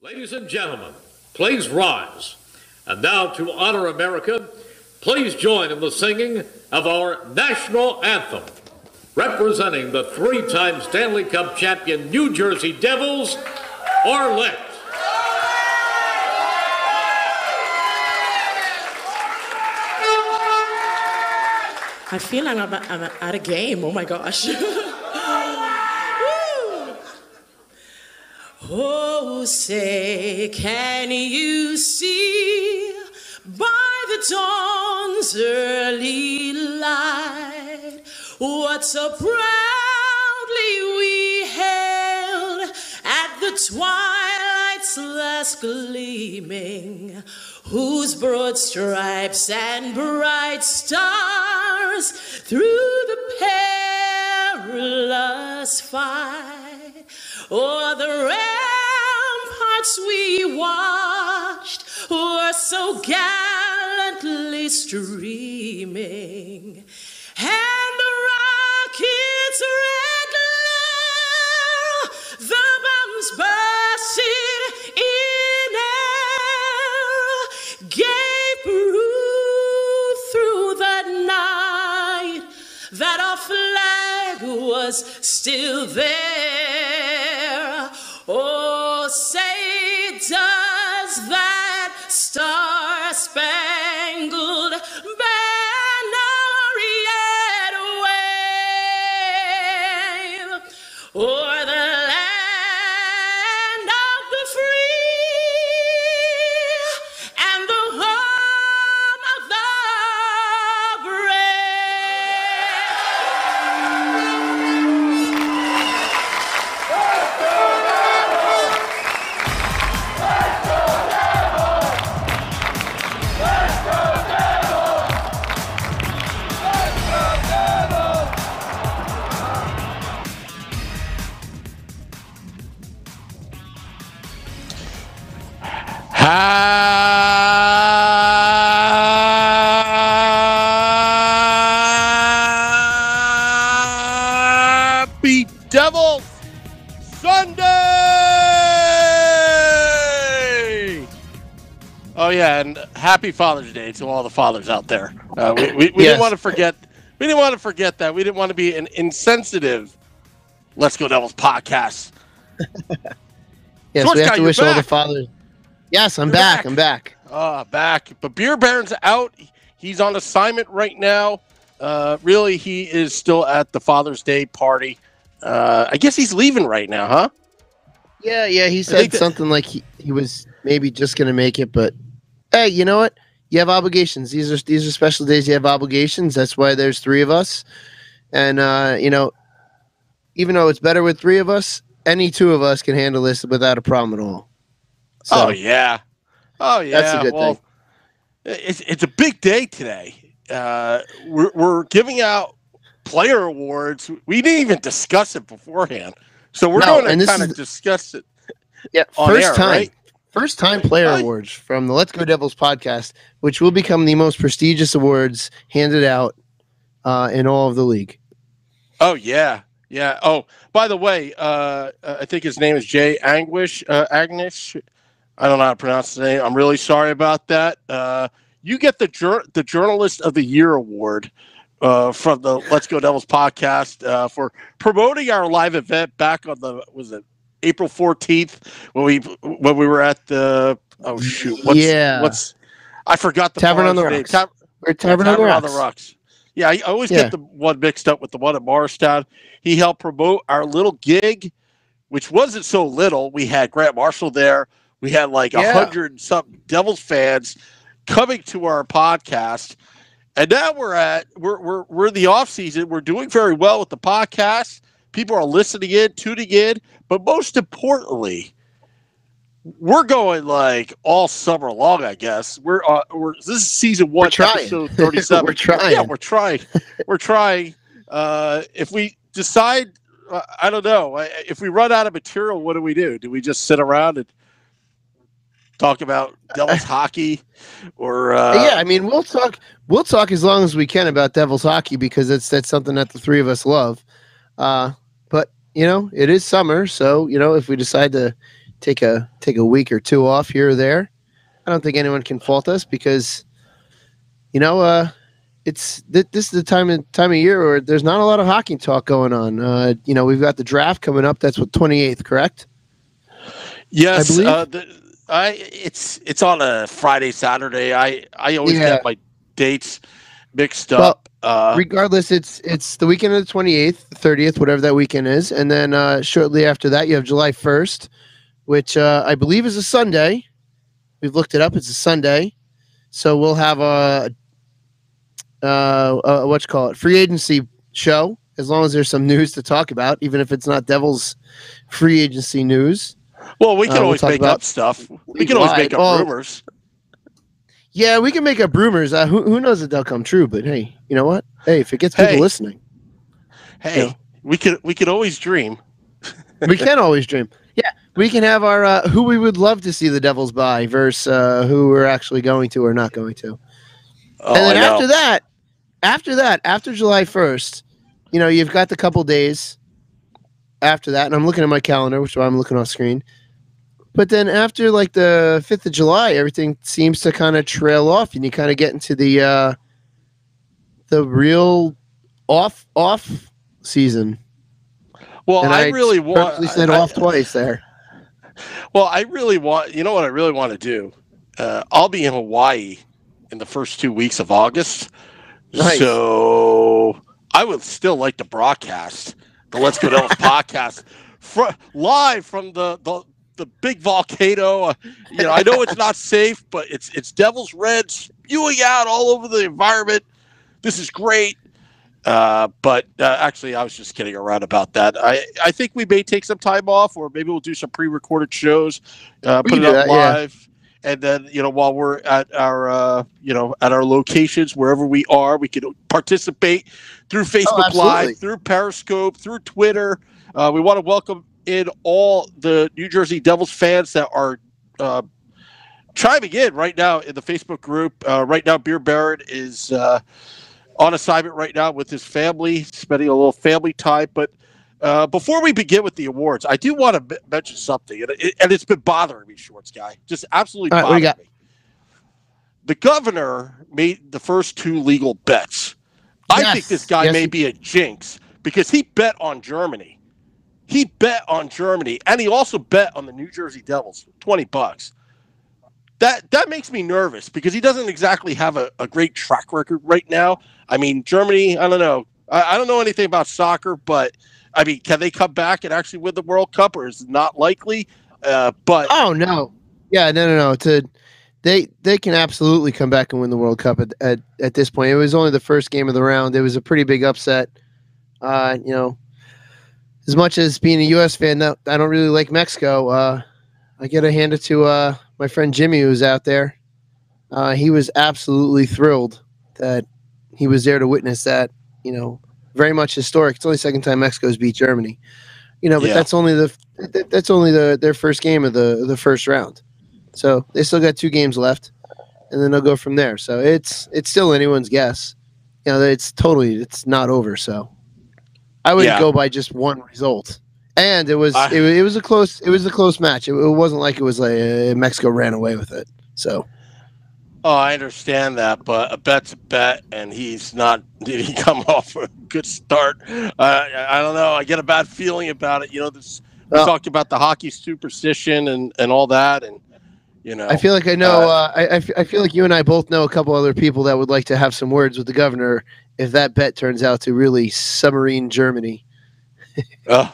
Ladies and gentlemen, please rise. And now to honor America, please join in the singing of our national anthem. Representing the three-time Stanley Cup champion New Jersey Devils, Arlette. I feel like I'm at a game. Oh my gosh. Oh, say, can you see by the dawn's early light what so proudly we hailed at the twilight's last gleaming, whose broad stripes and bright stars through the perilous fight o'er the ramparts we watched were so gallantly streaming, and the rocket's red glare, the bombs bursting in air, gave proof through the night that our flag was still there. Oh, say, does that star-spangled banner yet wave o'er the land of the free and the home of the Happy Devils Sunday! Oh yeah, and happy Father's Day to all the fathers out there. We didn't want to forget. We didn't want to forget that. We didn't want to be an insensitive Let's Go Devils podcast. Yes, George we have Guy, to you're wish all the back. fathers. Yes, I'm You're back. back. I'm back. Back. But Beer Baron's out. He's on assignment right now. Really, he is still at the Father's Day party. I guess he's leaving right now, huh? Yeah. He said something like he was maybe just going to make it, but hey, you know what? You have obligations. These are special days. You have obligations. That's why there's three of us. And even though it's better with three of us, any two of us can handle this without a problem at all. So, Oh yeah. That's a good thing. It's a big day today. We're giving out player awards. We didn't even discuss it beforehand, so we're going to kind of discuss it. Yeah, first time player Right. awards from the Let's Go Devils podcast, which will become the most prestigious awards handed out in all of the league. Oh yeah. Oh, by the way, I think his name is Jay Agnish. I don't know how to pronounce the name. I'm really sorry about that. You get the Journalist of the Year award from the Let's Go Devils podcast for promoting our live event back on April 14th when we were at the I forgot the Tavern on the name. Rocks. Tavern on the Rocks. Yeah, I always get the one mixed up with the one at Morristown. He helped promote our little gig, which wasn't so little. We had Grant Marshall there. We had like 100 and something Devils fans coming to our podcast. And now we're in the off season. We're doing very well with the podcast. People are listening in, tuning in, but most importantly, we're going like all summer long, I guess. This is season 1, episode 37. We're trying. Yeah, we're trying. We're trying. If we decide, I don't know. If we run out of material, what do? Do we just sit around and talk about Devils hockey? Or I mean, we'll talk as long as we can about Devils hockey because that's something that the three of us love. But it is summer, so if we decide to take a week or two off here or there. I don't think anyone can fault us because, this is the time of year where there's not a lot of hockey talk going on. We've got the draft coming up. That's 28th, correct? Yes, I believe. It's on a Friday, Saturday. I always get my dates mixed up. Regardless, it's the weekend of the 28th, 30th, whatever that weekend is, and then shortly after that, you have July 1st, which I believe is a Sunday. We've looked it up; it's a Sunday, so we'll have a free agency show. As long as there's some news to talk about, even if it's not Devils free agency news. Well, we can always make up stuff. We can always make up rumors. Yeah, we can make up rumors. Who knows if they'll come true? But hey, you know what? Hey, if it gets people listening, we could always dream. We can always dream. Yeah, we can have our who we would love to see the Devils buy versus who we're actually going to or not going to. Oh, and then after July 1st, you've got the couple days after that, and I'm looking at my calendar, which is why I'm looking off screen. But then after like the 5th of July, everything seems to kind of trail off, and you kind of get into the real off season. Well, and I really want. I said off twice there. Well, I really want. You know what I really want to do? I'll be in Hawaii in the first 2 weeks of August, Nice. So I would still like to broadcast the Let's Go Devils podcast live from the big volcano. I know it's not safe, but it's Devils red spewing out all over the environment. This is great. But actually, I was just kidding around about that. I think we may take some time off, or maybe we'll do some pre-recorded shows, put it up live, and then while we're at our at our locations wherever we are, we can participate through Facebook Live, through Periscope, through Twitter. We want to welcome in all the New Jersey Devils fans that are chiming in right now in the Facebook group. Right now, Beer Baron is on assignment right now with his family, spending a little family time. But before we begin with the awards, I do want to mention something, and it's been bothering me, Shorts Guy, just absolutely bothering me. The governor made the first 2 legal bets. I think this guy may be a jinx because he bet on Germany. He bet on Germany, and he also bet on the New Jersey Devils, $20. That makes me nervous because he doesn't exactly have a great track record right now. I mean, Germany, I don't know. I don't know anything about soccer, but, I mean, can they come back and actually win the World Cup, or is it not likely? But oh, no. Yeah, no. They can absolutely come back and win the World Cup at this point. It was only the first game of the round. It was a pretty big upset. As much as being a U.S. fan, I don't really like Mexico. I got to hand it to my friend Jimmy, who's out there. He was absolutely thrilled that he was there to witness that. Very much historic. It's only the second time Mexico's beat Germany. But that's only their first game of the first round. So they still got 2 games left, and then they'll go from there. So it's still anyone's guess. It's not over. So I wouldn't go by just one result. And it was a close match. It wasn't like it was like Mexico ran away with it. So. Oh, I understand that, but a bet's a bet, and he's not. Did he come off a good start? I don't know. I get a bad feeling about it. We talked about the hockey superstition and all that, and I feel like I know. I feel like you and I both know a couple other people that would like to have some words with the governor if that bet turns out to really submarine Germany. Oh.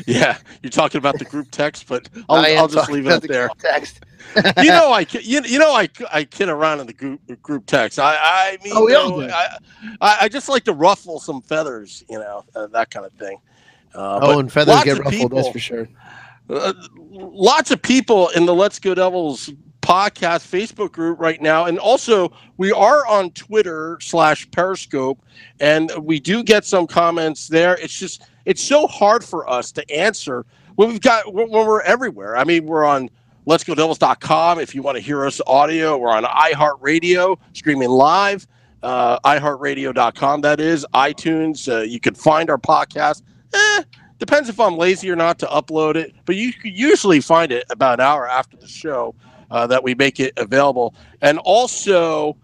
Yeah, you're talking about the group text, but I'll just leave it up there. Text. I kid around in the group text. I mean, I just like to ruffle some feathers, that kind of thing. And feathers get ruffled, that's for sure. Lots of people in the Let's Go Devils podcast Facebook group right now, and also we are on Twitter /Periscope, and we do get some comments there. It's so hard for us to answer when we're everywhere. I mean, we're on letsgodevils.com if you want to hear us audio. We're on iHeartRadio streaming live, iHeartRadio.com, that is, iTunes. You can find our podcast. Depends if I'm lazy or not to upload it, but you can usually find it about an hour after the show that we make it available. And also,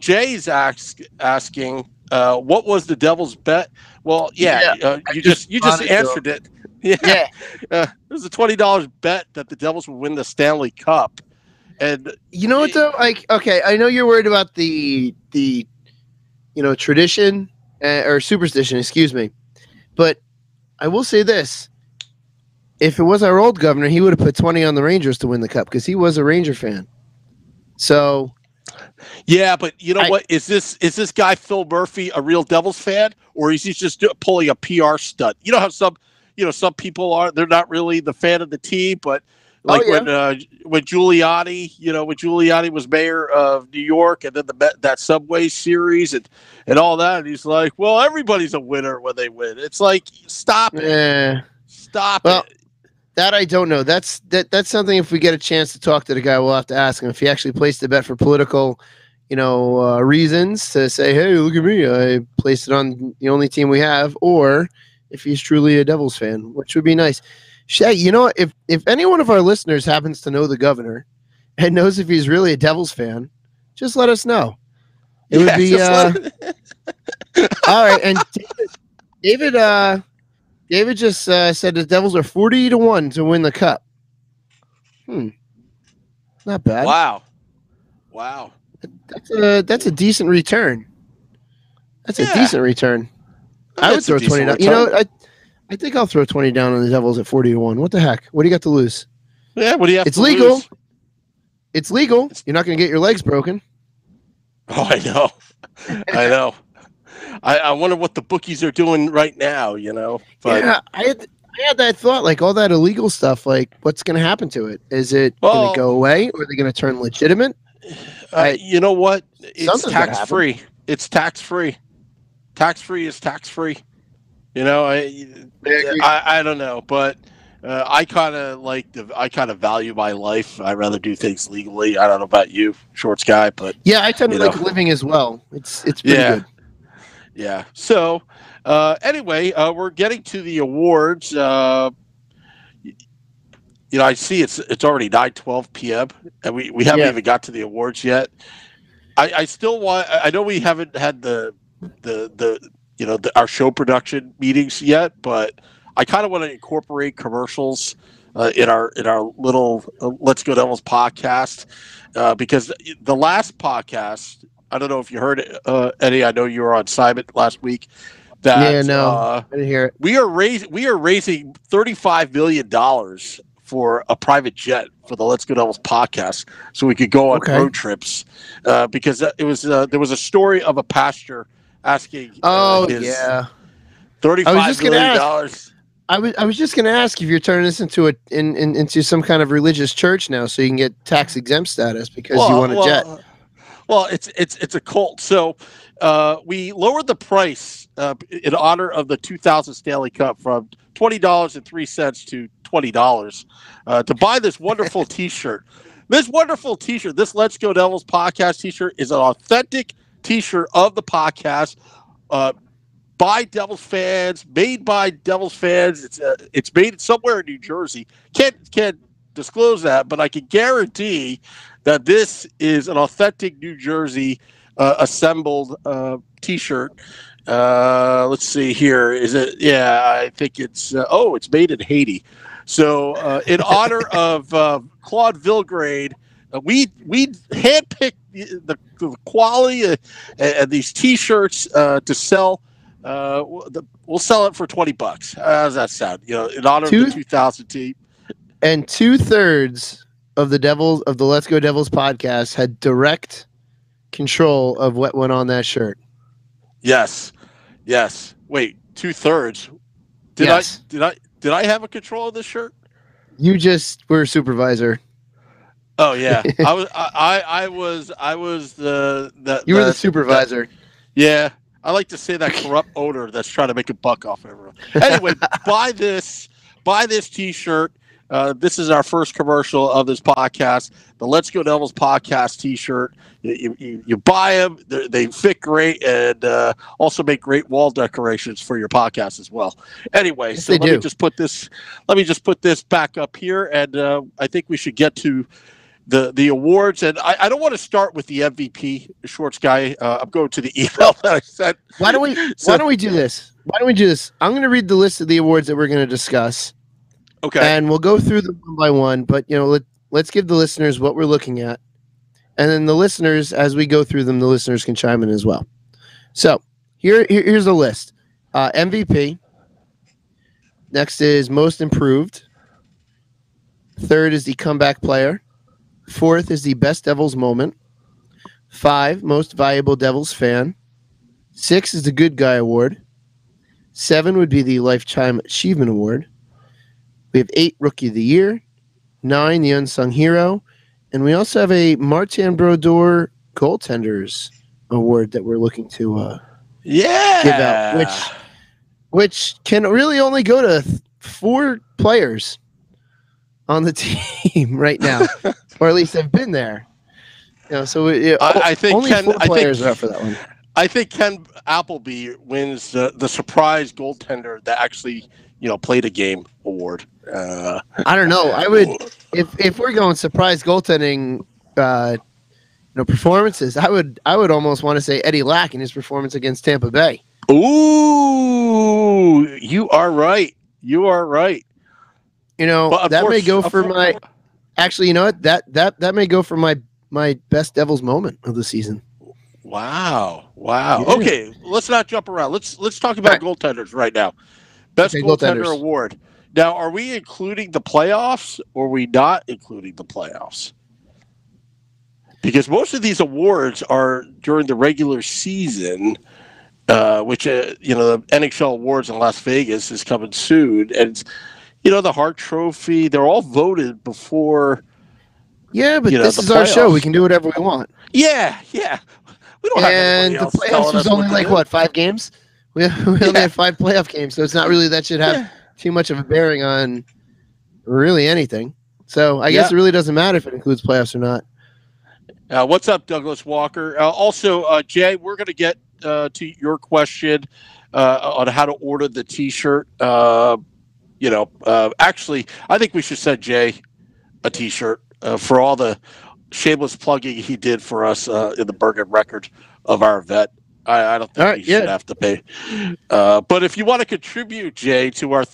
Jay's asking, what was the Devil's bet? Well, you just answered it. Yeah. It was a $20 bet that the Devils would win the Stanley Cup. And you know what though? Like, okay, I know you're worried about the tradition or superstition, excuse me, but I will say this: if it was our old governor, he would have put 20 on the Rangers to win the cup because he was a Ranger fan. So, yeah, but you know what? Is this guy Phil Murphy a real Devils fan, or is he just pulling a PR stunt? You know how some people are. They're not really the fan of the team, but when Giuliani, when Giuliani was mayor of New York, and then that Subway series and all that, and he's like, well, everybody's a winner when they win. It's like, stop it. Stop it. That I don't know. That's something. If we get a chance to talk to the guy, we'll have to ask him if he actually placed the bet for political, reasons to say, hey, look at me, I placed it on the only team we have, or if he's truly a Devils fan, which would be nice. Shay, if any one of our listeners happens to know the governor and knows if he's really a Devils fan, just let us know. It would be all right. And David just said the Devils are 40-1 to win the cup. Not bad. Wow. That's a decent return. That's a decent return. I would throw 20 down. I think I'll throw 20 down on the Devils at 40-1. What the heck? What do you got to lose? Yeah, what do you have to lose? It's legal. It's legal. You're not going to get your legs broken. Oh, I know. I wonder what the bookies are doing right now, But yeah, I had that thought, like all that illegal stuff, like what's going to happen to it? Is it going to go away, or are they going to turn legitimate? You know what? It's tax-free. It's tax-free. Tax-free is tax-free. I don't know, but I kind of value my life. I rather do things legally. I don't know about you, Shorts guy, but yeah, I tend to like living as well. It's pretty good. Yeah. So anyway, we're getting to the awards. I see it's already 9:12 p.m. and we haven't even got to the awards yet. I still want. I know we haven't had our show production meetings yet, but I kind of want to incorporate commercials in our little Let's Go Devils podcast because the last podcast, I don't know if you heard it, Eddie. I know you were on Simon last week. I didn't hear it. We are raising $35 million for a private jet for the Let's Go Devils podcast, so we could go on road trips because it was there was a story of a pastor asking $35 million. I was just going to ask if you're turning this into some kind of religious church now, so you can get tax exempt status because you want a jet. Well, it's a cult. So we lowered the price in honor of the 2000 Stanley Cup from $20.03 to $20 to buy this wonderful T-shirt. This wonderful T-shirt, this Let's Go Devils podcast T-shirt, is an authentic T-shirt of the podcast, by Devils fans, made by Devils fans. It's made somewhere in New Jersey. Can't disclose that, but I can guarantee that this is an authentic New Jersey assembled T-shirt. Let's see here. Is it? Yeah, I think it's. It's made in Haiti. So in honor of Claude Vilgrade, we handpicked the quality and these T-shirts to sell. We'll sell it for $20. How does that sound? In honor of the 2000 team. And 2/3 of the Let's Go Devils podcast had direct control of what went on that shirt. Yes. Wait, 2/3. Did I have a control of this shirt? You just were a supervisor. Oh yeah, I was the. You were the supervisor. Yeah, I like to say that corrupt owner that's trying to make a buck off everyone. Anyway, buy this T-shirt. This is our first commercial of this podcast, the Let's Go Devils podcast T-shirt. You buy them; they fit great, and also make great wall decorations for your podcast as well. Anyway, yes, so let me just put this back up here, and I think we should get to the awards. And I don't want to start with the MVP, Shorts guy. I'm going to the email that I sent. Why don't we do this? I'm going to read the list of the awards that we're going to discuss. Okay. And we'll go through them one by one, but let's give the listeners what we're looking at. And then the listeners, as we go through them, the listeners can chime in as well. So here's the list. MVP. Next is most improved. Third is the comeback player. Fourth is the best Devils moment. 5, most valuable Devils fan. 6 is the good guy award. 7 would be the lifetime achievement award. We have 8, Rookie of the Year, 9, the Unsung Hero, and we also have a Martin Brodeur Goaltenders Award that we're looking to give out, which can really only go to 4 players on the team right now, or at least have been there. So I think only 4 players are up for that one. I think Ken Appleby wins the surprise goaltender that actually played a game award. I don't know. I would if we're going surprise goaltending performances, I would almost want to say Eddie Lack in his performance against Tampa Bay. Ooh, you are right. That may go for my. Actually, you know what? That may go for my best Devils moment of the season. Wow. Yeah. Okay, let's not jump around. Let's talk about goaltenders right now. Best goaltender award. Now, are we including the playoffs or are we not including the playoffs? Because most of these awards are during the regular season, which the NHL Awards in Las Vegas is coming soon, and the Hart Trophy. They're all voted before. Yeah, but this is our show. We can do whatever we want. Yeah. We don't have anybody else. And the playoffs was only 5 games? We only had 5 playoff games, so it's not really that should have too much of a bearing on really anything. So I guess it really doesn't matter if it includes playoffs or not. What's up, Douglas Walker? Also, Jay, we're going to get to your question on how to order the T-shirt. Actually, I think we should send Jay a T-shirt for all the shameless plugging he did for us in the Bergen record of our event. I don't think we should have to pay. But if you want to contribute, Jay, to our I'm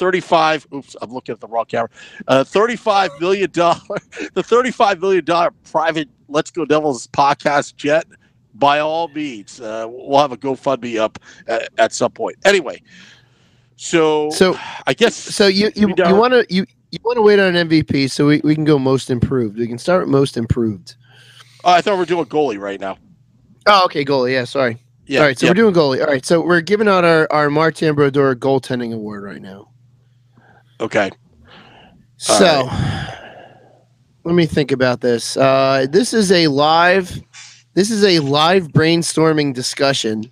looking at the wrong camera, $35 million, the $35 million private Let's Go Devils podcast jet, by all means, we'll have a GoFundMe up at some point. Anyway, so I guess you want to wait on an MVP, so we can go most improved. We can start with most improved. I thought we were doing goalie right now. Oh, okay, goalie. Yeah, sorry. Yeah, all right, so we're doing goalie. All right, so we're giving out our Martin Brodeur goaltending award right now. Okay. So let me think about this. This is a live brainstorming discussion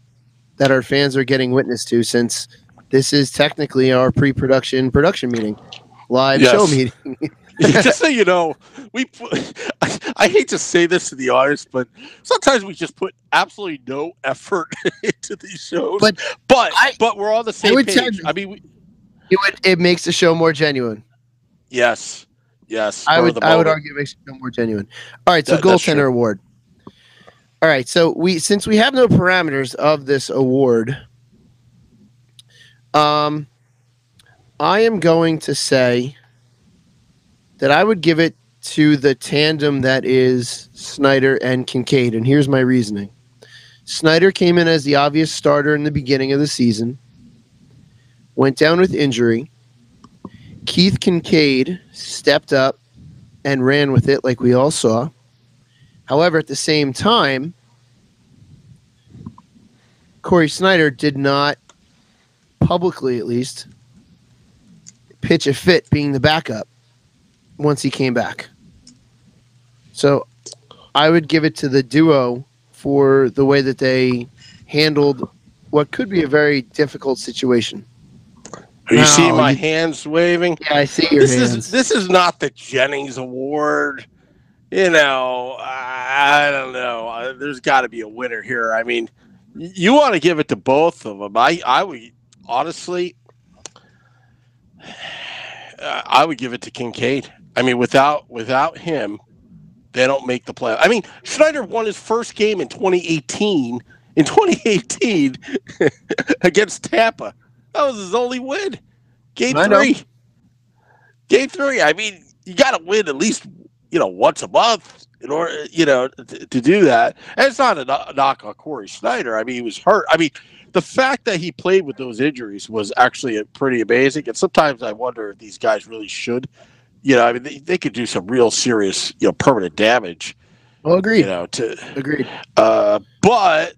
that our fans are getting witness to, since this is technically our production meeting, live show meeting. Just so you know, I hate to say this to the audience, but sometimes we just put absolutely no effort into these shows. But we're on the same page. It makes the show more genuine. Yes. I would argue it makes the show more genuine. All right, so goaltender award. All right, so since we have no parameters of this award, I am going to say that I would give it to the tandem that is Snyder and Kincaid, and here's my reasoning. Snyder came in as the obvious starter in the beginning of the season, went down with injury. Keith Kincaid stepped up and ran with it like we all saw. However, at the same time, Corey Snyder did not, publicly at least, pitch a fit being the backup once he came back. So I would give it to the duo for the way that they handled what could be a very difficult situation. Are you seeing my you- hands waving? Yeah, I see your hands. This is not the Jennings Award. You know, I don't know. There's got to be a winner here. I mean, you want to give it to both of them. I would honestly, I would give it to Kincaid. I mean, without him, they don't make the play. I mean, Schneider won his first game in 2018. In 2018 against Tampa, that was his only win. Game three. I mean, you got to win at least, once a month in order, to do that. And it's not a knock on Corey Schneider. I mean, he was hurt. I mean, the fact that he played with those injuries was actually pretty amazing. And sometimes I wonder if these guys really should. I mean, they could do some real serious, permanent damage. Well, agreed. Agreed. But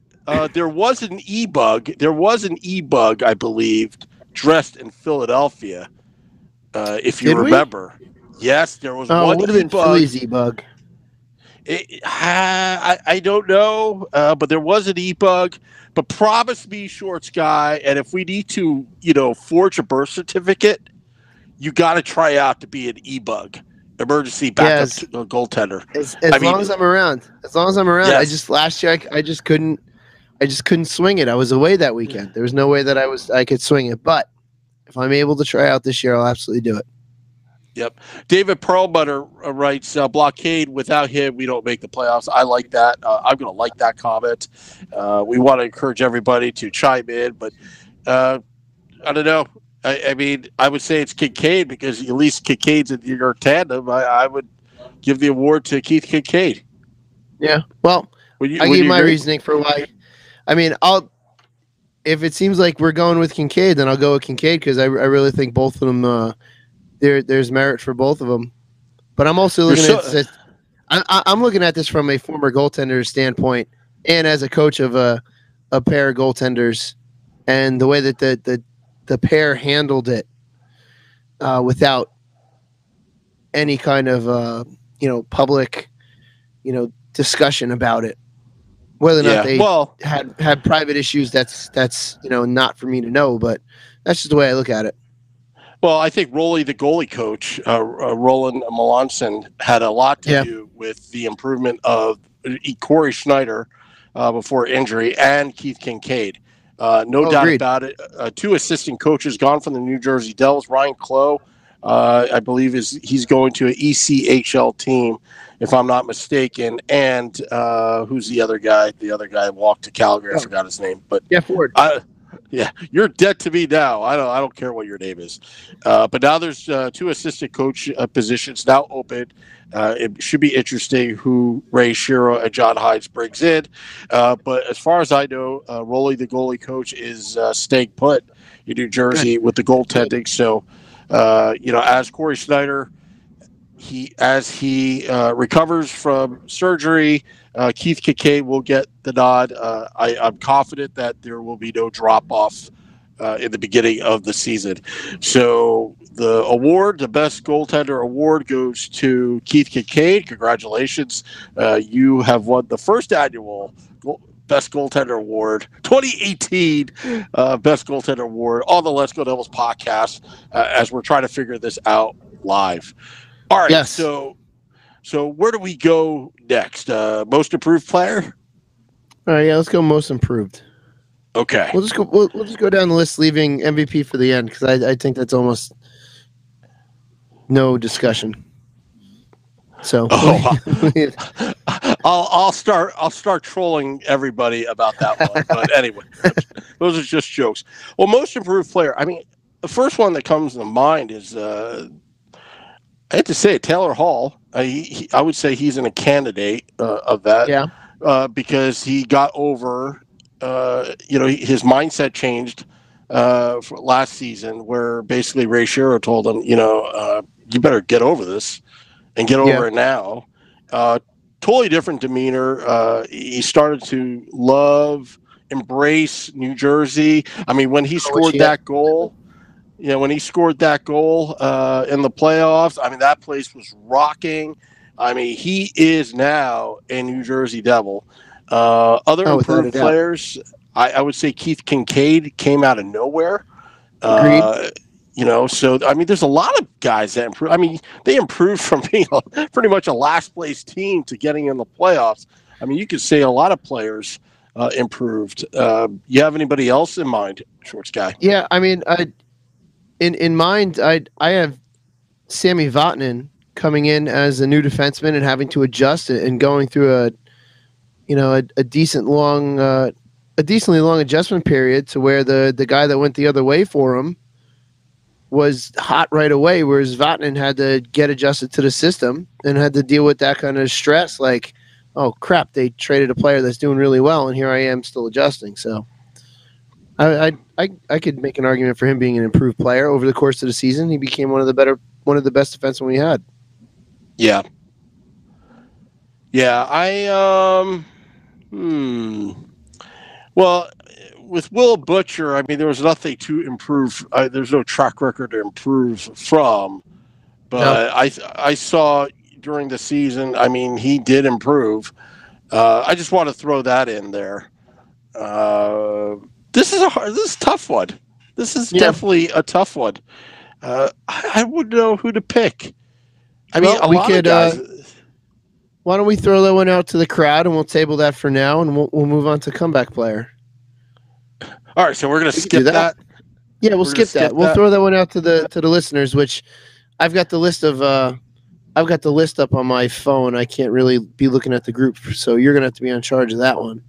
there was an e-bug. There was an e-bug, I believe, dressed in Philadelphia. If you remember, yes, there was one. It would have been Philly's e-bug. I don't know, but there was an e-bug. But promise me, Shorts guy, and if we need to, forge a birth certificate, you got to try out to be an e-bug emergency backup goaltender. As long as I'm around. Yes. Last year I just couldn't swing it. I was away that weekend. There was no way that I could swing it. But if I'm able to try out this year, I'll absolutely do it. Yep. David Perlmutter writes, blockade, without him, we don't make the playoffs. I like that. I'm going to like that comment. We want to encourage everybody to chime in, but I don't know. I mean, I would say it's Kincaid because at least Kincaid's in your tandem. I would give the award to Keith Kincaid. Yeah. Well, I give my reasoning for why. I mean, if it seems like we're going with Kincaid, then I'll go with Kincaid because I really think both of them, there's merit for both of them. But I'm also looking at this. I'm looking at this from a former goaltender standpoint and as a coach of a pair of goaltenders, and the way that the pair handled it without any kind of public discussion about it. Whether or not they had private issues, that's not for me to know, but that's just the way I look at it. Well, I think Rolly, the goalie coach, Roland Melanson, had a lot to do with the improvement of Corey Schneider before injury and Keith Kincaid. No doubt about it. Two assistant coaches gone from the New Jersey Devils. Ryan Clough, I believe, he's going to an ECHL team, if I'm not mistaken. And who's the other guy? The other guy walked to Calgary. I forgot his name. But Jeff Ward. Yeah, you're dead to me now. I don't care what your name is. But now there's two assistant coach positions now open. It should be interesting who Ray Shiro and John Hines brings in. But as far as I know, Rolly, the goalie coach, is staying put in New Jersey with the goaltending. So, as Corey Schneider, he recovers from surgery, Keith Kincaid will get the nod. I'm confident that there will be no drop-off in the beginning of the season. So the award, the Best Goaltender Award, goes to Keith Kincaid. Congratulations. You have won the first annual Best Goaltender Award, 2018 Best Goaltender Award on the Let's Go Devils podcast as we're trying to figure this out live. All right, yes. So where do we go next? Most improved player? All right, let's go most improved. Okay. We'll just go down the list, leaving MVP for the end, because I think that's almost no discussion. So I'll start trolling everybody about that one. But anyway, those are just jokes. Well, most improved player. I mean, the first one that comes to mind is I hate to say it, Taylor Hall. I would say he's a candidate of that. Yeah. Because he got over, his mindset changed for last season, where basically Ray Shero told him, you better get over this and get over it now. Totally different demeanor. He started to embrace New Jersey. I mean, when he scored that goal. When he scored that goal in the playoffs, I mean, that place was rocking. I mean, he is now a New Jersey Devil. Other improved players, I would say Keith Kincaid came out of nowhere. Agreed. So I mean, there's a lot of guys that improve. I mean, they improved from being pretty much a last place team to getting in the playoffs. I mean, you could say a lot of players improved. You have anybody else in mind, Shorts guy? Yeah, I mean, in mind, I have Sammy Vatanen coming in as a new defenseman and having to adjust it and going through a decently long adjustment period to where the guy that went the other way for him was hot right away, whereas Vatanen had to get adjusted to the system and had to deal with that kind of stress. Like, oh crap, they traded a player that's doing really well, and here I am still adjusting. So, I could make an argument for him being an improved player over the course of the season. He became one of the best defensemen we had. Yeah. Well, with Will Butcher, I mean, there was nothing to improve. There's no track record to improve from. But no. I saw during the season, I mean, he did improve. I just want to throw that in there. This is a tough one. This is definitely a tough one. I wouldn't know who to pick. I mean, a lot of guys. Why don't we throw that one out to the crowd and we'll table that for now, and we'll move on to comeback player. All right, so we're gonna skip that. Yeah, we'll skip that. We'll throw that one out to the listeners. Which I've got the list up on my phone. I can't really be looking at the group, so you're gonna have to be in charge of that one.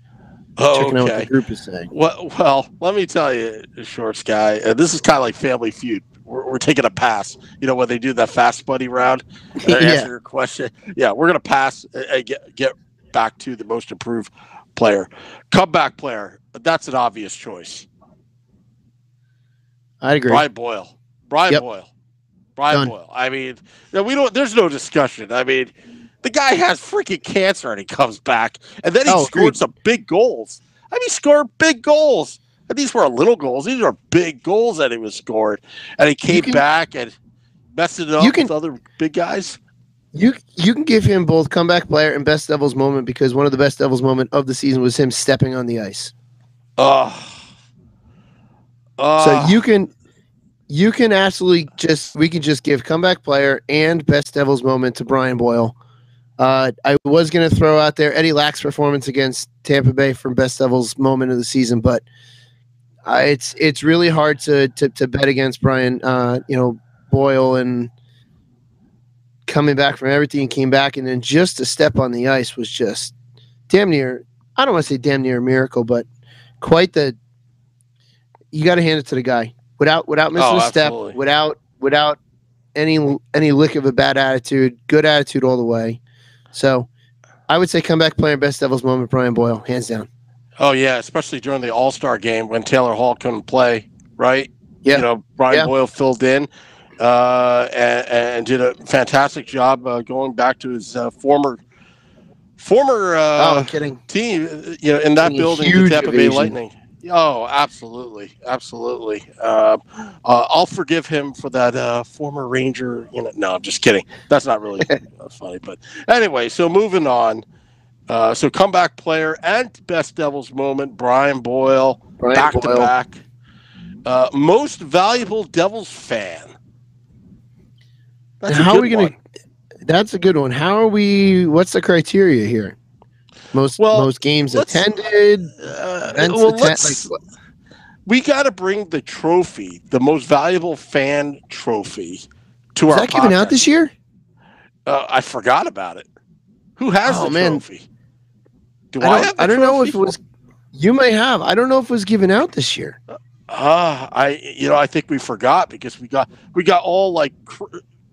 Checking out what the group is saying. Well, let me tell you, Shorts guy. This is kind of like Family Feud. We're taking a pass. When they do that fast buddy round, answer your question. Yeah, we're gonna pass and get back to the most improved player, comeback player. That's an obvious choice. I agree. Brian Boyle. Brian Boyle. I mean, there's no discussion. I mean, the guy has freaking cancer and he comes back, and then he scored some big goals. I mean, he scored big goals. And these weren't little goals. These are big goals that he was scored. And he came back and messed it up with other big guys. You can give him both comeback player and best Devils moment, because one of the best Devils moment of the season was him stepping on the ice. So you can absolutely we can just give comeback player and best Devils moment to Brian Boyle. I was going to throw out there Eddie Lack's performance against Tampa Bay from best Devils moment of the season, but it's really hard to bet against Brian. Boyle, and coming back from everything he came back, and then just to step on the ice was just damn near. I don't want to say damn near a miracle, but quite the. You got to hand it to the guy without missing a step, without any lick of a bad attitude, good attitude all the way. So, I would say comeback player, best Devils moment, Brian Boyle, hands down. Oh yeah, especially during the All-Star game when Taylor Hall couldn't play, right? Yeah, Brian Boyle filled in and did a fantastic job going back to his former team, in that building, the Tampa Bay Lightning. Oh, absolutely. I'll forgive him for that former Ranger. No, I'm just kidding. That's not really funny. But anyway, so moving on. So comeback player and best Devils moment, Brian Boyle, back to back. Most valuable Devils fan. How are we going to? That's a good one. How are we? What's the criteria here? Most games attended. We got to bring the trophy, the most valuable fan trophy, to our podcast. Is that given out this year? I forgot about it. Who has the trophy? Do I have the trophy? I don't know if it was. You may have. I don't know if it was given out this year. I think we forgot because we got all like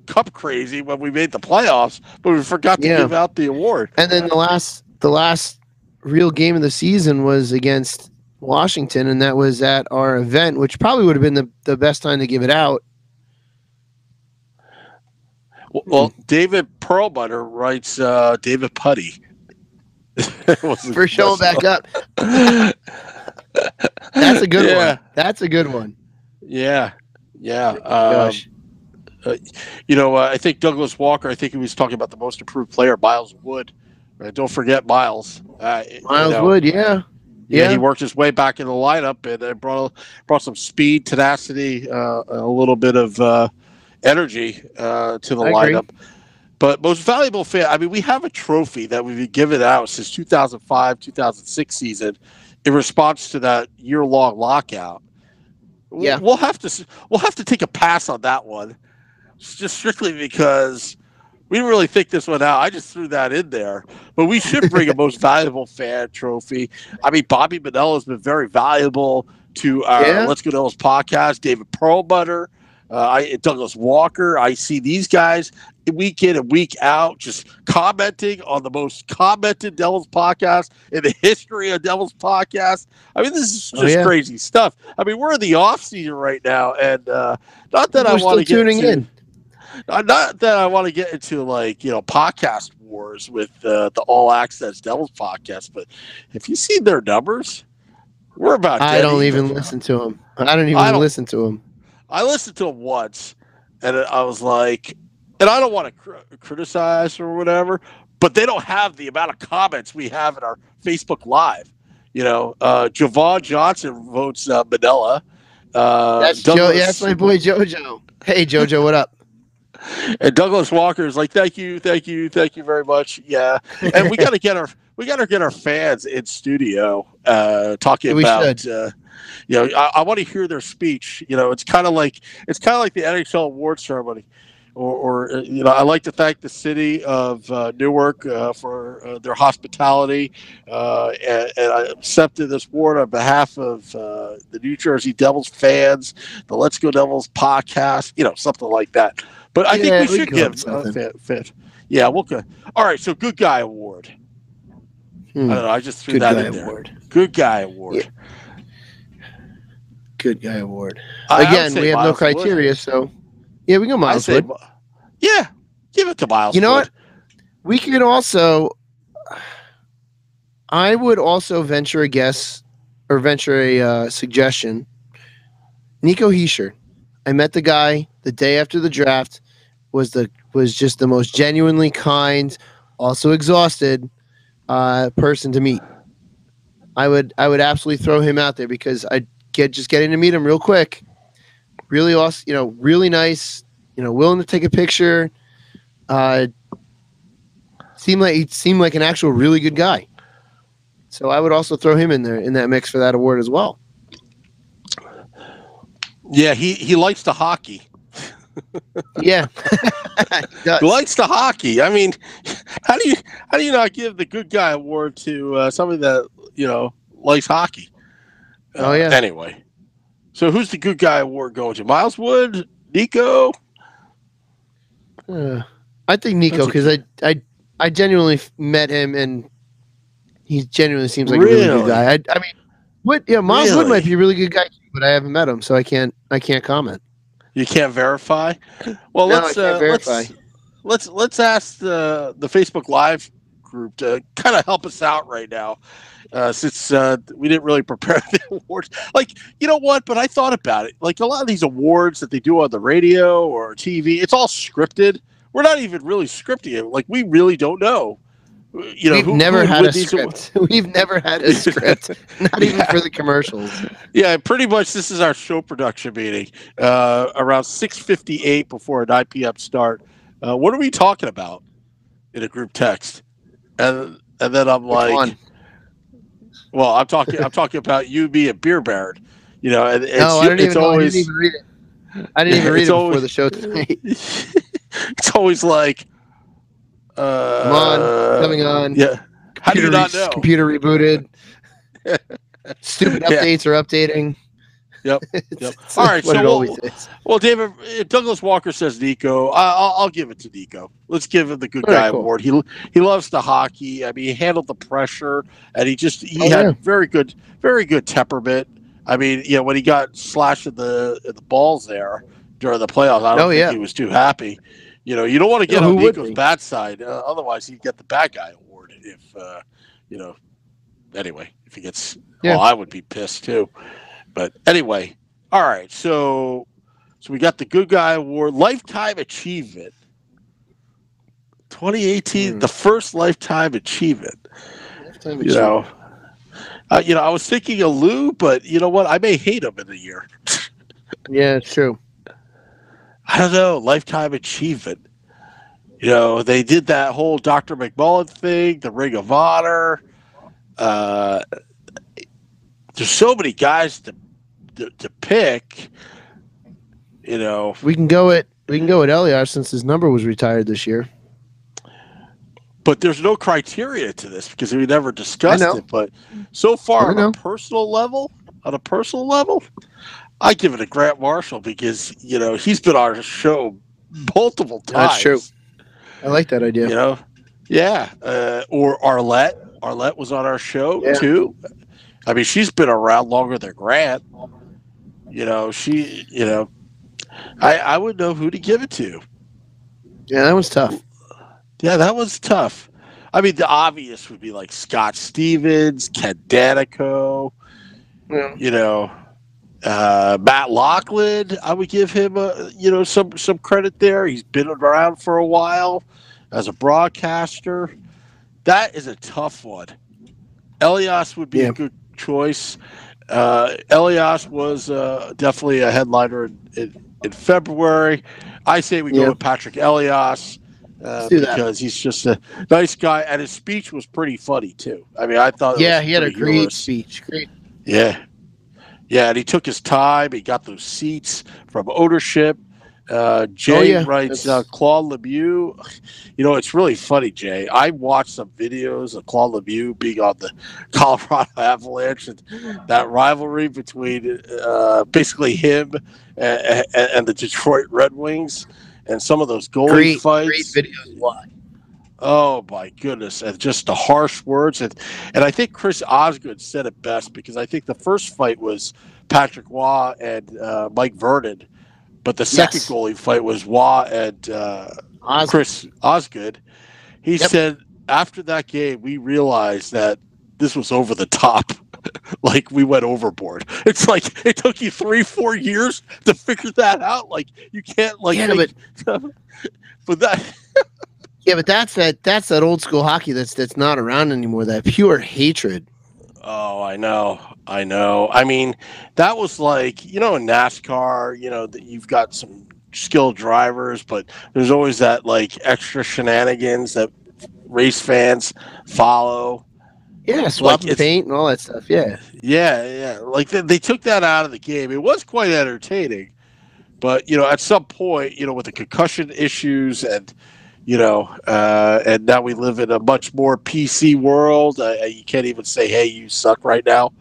cup crazy when we made the playoffs, but we forgot to give out the award. And then the last real game of the season was against Washington, and that was at our event, which probably would have been the best time to give it out. Well, David Perlmutter writes David Putty. For showing back up. That's a good one. That's a good one. Yeah. Gosh. I think Douglas Walker, I think he was talking about the most improved player, Miles Wood. Don't forget Miles. Wood, yeah. Yeah, he worked his way back in the lineup and brought some speed, tenacity, a little bit of energy to the lineup. But most valuable fan, I mean, we have a trophy that we've been giving out since 2005, 2006 season in response to that year-long lockout. Yeah, we'll have to take a pass on that one, just strictly because we didn't really think this one out. I just threw that in there, but we should bring a most valuable fan trophy. I mean, Bobby Manella has been very valuable to our Let's Go Devils podcast. David Perlmutter, Douglas Walker. I see these guys week in and week out just commenting on the most commented Devils podcast in the history of Devils podcast. I mean, this is just crazy stuff. I mean, we're in the off season right now, and not that I want to get tuning in. Not that I want to get into podcast wars with the All Access Devils podcast, but if you see their numbers, we're about. I don't even listen to them. I don't even listen to them. I listened to them once, and I was like, and I don't want to criticize or whatever, but they don't have the amount of comments we have in our Facebook Live. Javon Johnson votes Manella. That's that's my boy JoJo. Hey JoJo, what up? And Douglas Walker is like, thank you very much. Yeah, and we got to get our fans in studio talking about. I want to hear their speech. It's kind of like the NHL award ceremony, or I like to thank the city of Newark for their hospitality, and I accepted this award on behalf of the New Jersey Devils fans, the Let's Go Devils podcast, something like that. But I think we should give fit. Yeah, we'll go. All right, so Good Guy Award. I don't know. I just threw that in there. Good Guy Award. Yeah. Good Guy Award. Again, we have no criteria, so we go Miles Wood. Yeah, give it to Miles. You know what? We could also. I would also venture a guess or venture a suggestion. Nico Hischier. I met the guy the day after the draft. Was just the most genuinely kind, also exhausted person to meet. I would absolutely throw him out there because getting to meet him real quick. Really awesome, really nice, willing to take a picture. Seemed like an actual really good guy. So I would also throw him in there in that mix for that award as well. Yeah, he likes the hockey. Yeah, he likes the hockey. I mean, how do you not give the Good Guy Award to somebody that likes hockey? Anyway, so who's the Good Guy Award going to? Miles Wood, Nico? I think Nico because I genuinely met him and he genuinely seems like a really good guy. I mean, Miles Wood might be a really good guy, but I haven't met him, so I can't comment. You can't verify? Well, I can't verify. Let's ask the Facebook Live group to kind of help us out right now, since we didn't really prepare the awards. You know what? But I thought about it. A lot of these awards that they do on the radio or TV, it's all scripted. We're not even really scripting it. We really don't know. We've never had a script. We've never had a script, not even for the commercials. Yeah, pretty much. This is our show production meeting around 6:58 before a 9 p.m. start. What are we talking about in a group text? And then I'm like, well, I'm talking about you being Beer Baron. I didn't even read it. I didn't even read it before the show tonight. It's always like. Coming on. Yeah. How do you not know? Computer rebooted. Stupid updates are updating. Yep. All right. So David, Douglas Walker says Nico. I'll give it to Nico. Let's give him the Good Guy Award. He loves the hockey. I mean, he handled the pressure, and he had very good temperament. I mean, when he got slashed in the balls there during the playoffs, I don't think he was too happy. You don't want to get on Nico's bad side. Otherwise, he'd get the bad guy award. If anyway, if he gets, well, I would be pissed too. But anyway, all right. So we got the Good Guy Award, Lifetime Achievement, 2018, the first Lifetime Achievement. I was thinking of Lou, but you know what? I may hate him in a year. Yeah, it's true. I don't know. Lifetime achievement. They did that whole Dr. McMullen thing, the Ring of Honor. There's so many guys to pick. We can go at Elias since his number was retired this year. But there's no criteria to this because we never discussed it. But so far on a personal level, I give it to Grant Marshall because he's been on our show multiple times. That's true. I like that idea. Yeah. Or Arlette. Arlette was on our show too. I mean, she's been around longer than Grant. I wouldn't know who to give it to. Yeah, that was tough. Yeah, that was tough. I mean, the obvious would be like Scott Stevens, Ken Danico, Matt Loughlin. I would give him some credit there. He's been around for a while as a broadcaster. That is a tough one. Elias would be a good choice. Elias was definitely a headliner in February. I say we go with Patrick Elias. Because he's just a nice guy, and his speech was pretty funny too. I mean, I thought he had a great speech. Great. Yeah, and he took his time. He got those seats from ownership. Jay writes Claude Lemieux. It's really funny, Jay. I watched some videos of Claude Lemieux being on the Colorado Avalanche and that rivalry between basically him and the Detroit Red Wings. And some of those goalie fights. Great videos. Why? Oh my goodness! And just the harsh words, and I think Chris Osgood said it best because I think the first fight was Patrick Waugh and Mike Vernon, but the second goalie fight was Waugh and Chris Osgood. He said after that game we realized that this was over the top. Like we went overboard. It's like it took you 3-4 years to figure that out. Like you can't but that. Yeah, but that's that old school hockey that's not around anymore. That pure hatred. Oh, I know. I mean, that was like in NASCAR. That you've got some skilled drivers, but there's always that like extra shenanigans that race fans follow. Yeah, swapping paint and all that stuff. Yeah. Like they took that out of the game. It was quite entertaining, but at some point, with the concussion issues and and now we live in a much more PC world. You can't even say, "Hey, you suck" right now.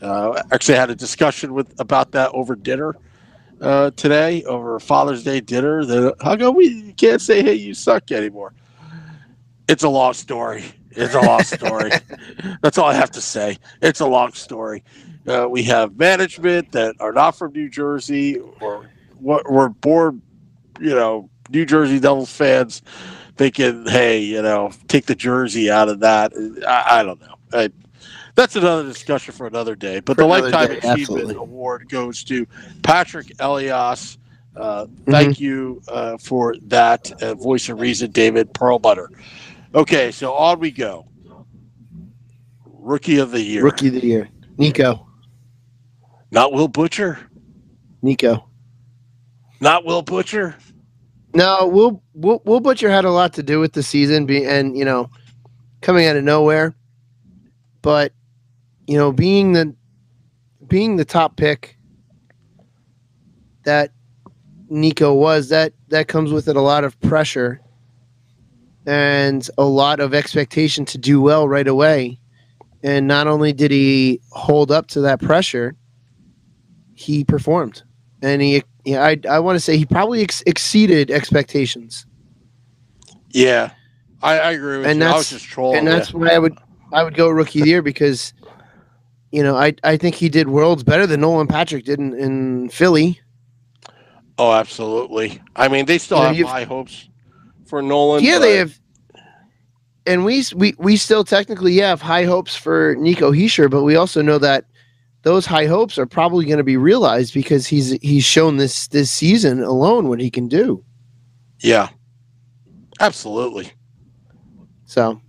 Actually, I had a discussion about that over dinner today, over Father's Day dinner. How come we can't say, "Hey, you suck" anymore? It's a long story. That's all I have to say. It's a long story. We have management that are not from New Jersey or were born, New Jersey Devils fans thinking, hey, take the jersey out of that. I don't know. That's another discussion for another day. But the Lifetime Achievement Award goes to Patrick Elias. Thank you for that. Voice of Reason, David Perlmutter. Okay, so on we go. Rookie of the Year. Nico. Not Will Butcher? Nico. Not Will Butcher? No, Will Butcher had a lot to do with the season and coming out of nowhere. But being the top pick that Nico was, that comes with it a lot of pressure and a lot of expectation to do well right away. And not only did he hold up to that pressure, he performed. And I want to say he probably exceeded expectations. Yeah, I agree with you. I was just trolling. And that's why I would go Rookie of the Year because, I think he did worlds better than Nolan Patrick did in Philly. Oh, absolutely. I mean, they still have high hopes for Nolan. Yeah, they have. And we still technically have high hopes for Nico Hischier, but we also know that those high hopes are probably going to be realized because he's shown this season alone what he can do. Yeah, absolutely. So,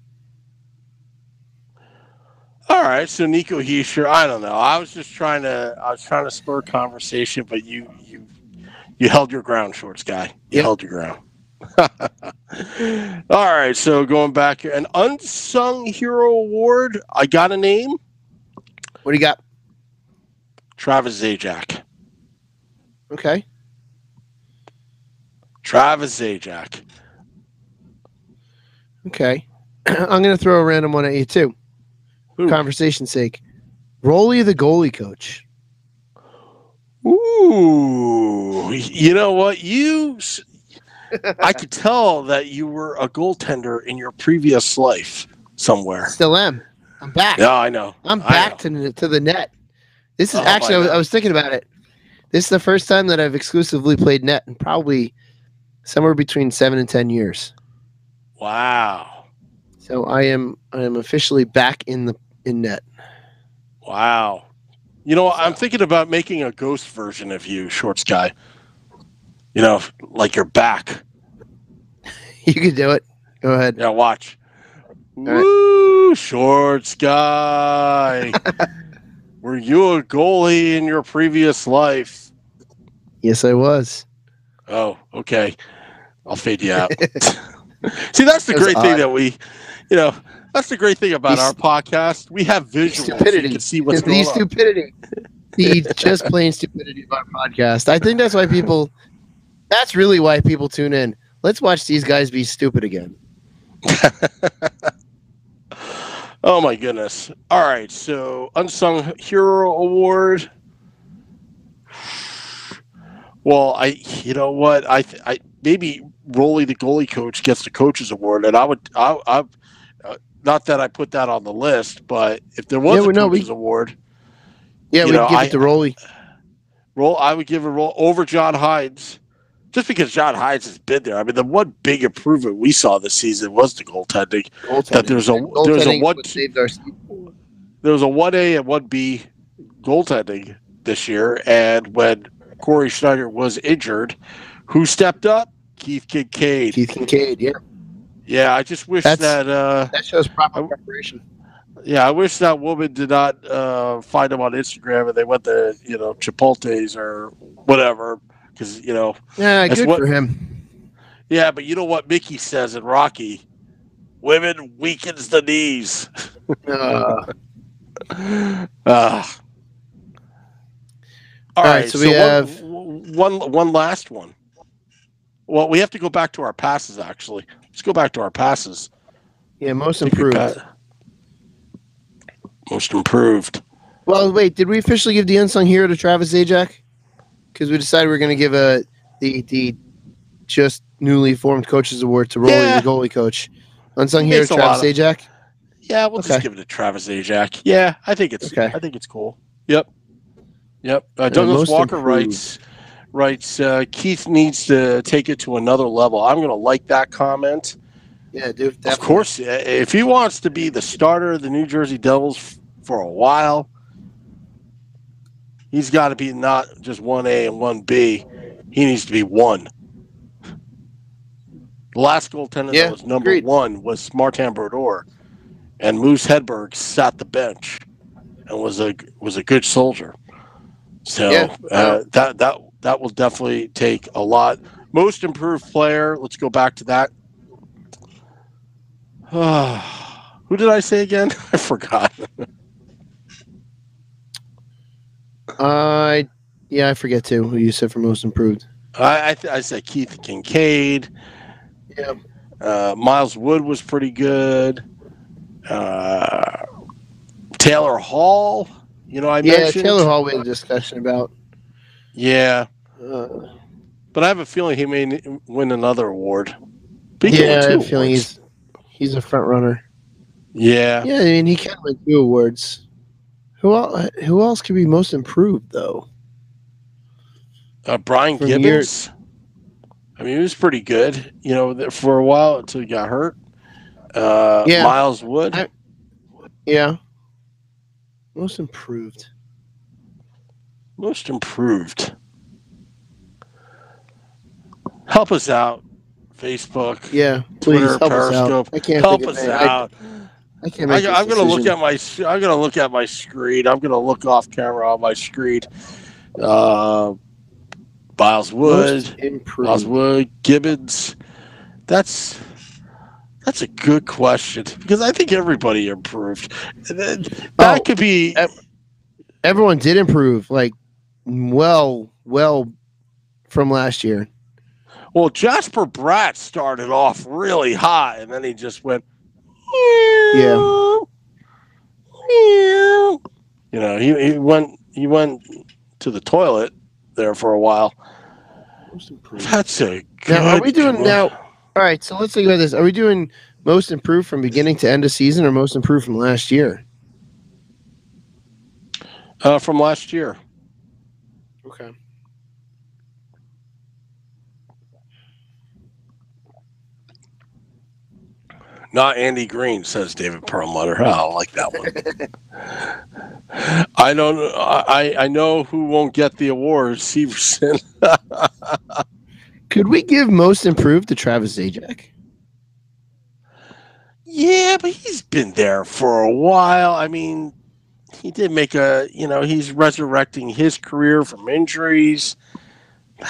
All right, so Nico Heischer, I don't know. I was trying to spur conversation, but you held your ground, Shorts guy. You held your ground. All right, so going back here, an unsung hero award. I got a name. What do you got? Travis Zajac. Okay. Travis Zajac. Okay. I'm going to throw a random one at you, too. Ooh. Conversation's sake. Rolly the goalie coach. Ooh. You know what? I could tell that you were a goaltender in your previous life somewhere. Still am. I'm back. Yeah, I know. I'm back to the net. This is actually, I was thinking about it. This is the first time that I've exclusively played net in probably somewhere between 7 and 10 years. Wow. So I am officially back in net. Wow. You know, I'm thinking about making a ghost version of you, Shorts guy. You know, like you're back. You can do it. Go ahead. Yeah, watch. All Woo, right. Shorts guy. Were you a goalie in your previous life? Yes, I was. Oh, okay. I'll fade you out. See, that's the great thing that we, that's the great thing about our podcast. We have visuals. Stupidity. So you can see what's going on. Stupidity. The just plain stupidity of our podcast. I think that's really why people tune in. Let's watch these guys be stupid again. Oh my goodness. All right. So Unsung Hero Award. Well, I maybe Rolly the goalie coach gets the coach's award, and I not that I put that on the list, but if there was a coach's award, we'd give it to Rolly. I would give a roll over John Hines, just because John Hines has been there. I mean, the one big improvement we saw this season was the goaltending. That there's a 1A and 1B goaltending this year, and when Corey Schneider was injured, who stepped up? Keith Kincaid, yeah. Yeah, I just wish that shows proper preparation. Yeah, I wish that woman did not find him on Instagram and they went to Chipotle's or whatever, because yeah, good for him. Yeah, but you know what Mickey says in Rocky? Women weakens the knees. All right, so we have one last one. Well, we have to go back to our passes, actually. Let's go back to our passes. Yeah, most improved. Most improved. Well, wait, did we officially give the unsung hero to Travis Zajac? Because we decided we were going to give the just newly formed coaches award to Rolly, the goalie coach. Unsung hero Travis Zajac? Yeah, we'll just give it to Travis Zajac. Yeah, I think it's cool. Yep. Douglas Walker writes, Keith needs to take it to another level. I'm going to like that comment. Yeah, dude. Definitely. Of course, if he wants to be the starter of the New Jersey Devils for a while, he's got to be not just 1A and 1B. He needs to be 1. The last goaltender that was number 1 was Martin Brodeur, and Moose Hedberg sat the bench and was a good soldier. So that will definitely take a lot. Most improved player. Let's go back to that. Who did I say again? I forgot. I forget too who you said for most improved. I said Keith Kincaid. Yeah. Miles Wood was pretty good. Taylor Hall. I mentioned. Taylor Hall we had a discussion about. Yeah. But I have a feeling he may win another award. I have a feeling he's a front runner. Yeah. Yeah, I mean, he can win 2 awards. Who else could be most improved, though? Brian Gibbons. I mean, he was pretty good, for a while until he got hurt. Miles Wood. Most improved. Most improved. Help us out. Facebook. Yeah, please Twitter, help Periscope. us out. I can't help us out. I can't make I'm this going to look decision. at my. I'm going to look at my screen. I'm going to look off camera on my screen. Miles Most Wood, improved. Gibbons. That's a good question because I think everybody improved. That could be. Everyone did improve, like well from last year. Well, Jasper Bratt started off really hot, and then he just went. Yeah. You know, he went to the toilet there for a while. That's a good. Now, are we doing now? All right, so let's think about this. Are we doing most improved from beginning to end of season, or most improved from last year? From last year. Okay. Not Andy Green, says David Perlmutter. Oh, I like that one. I don't. I know who won't get the award. Severson. Could we give most improved to Travis Zajac? Yeah, but he's been there for a while. I mean, he did make he's resurrecting his career from injuries.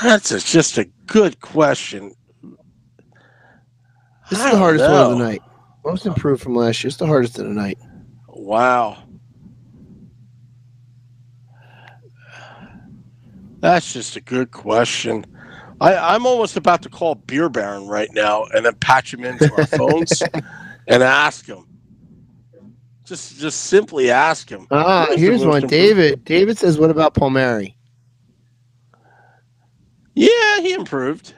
That's just a good question. This is the hardest one of the night. Most improved from last year. It's the hardest of the night. Wow. That's just a good question. I'm almost about to call Beer Baron right now and then patch him into our phones and ask him. Just simply ask him. Here's one. David says, what about Palmieri? Yeah, he improved.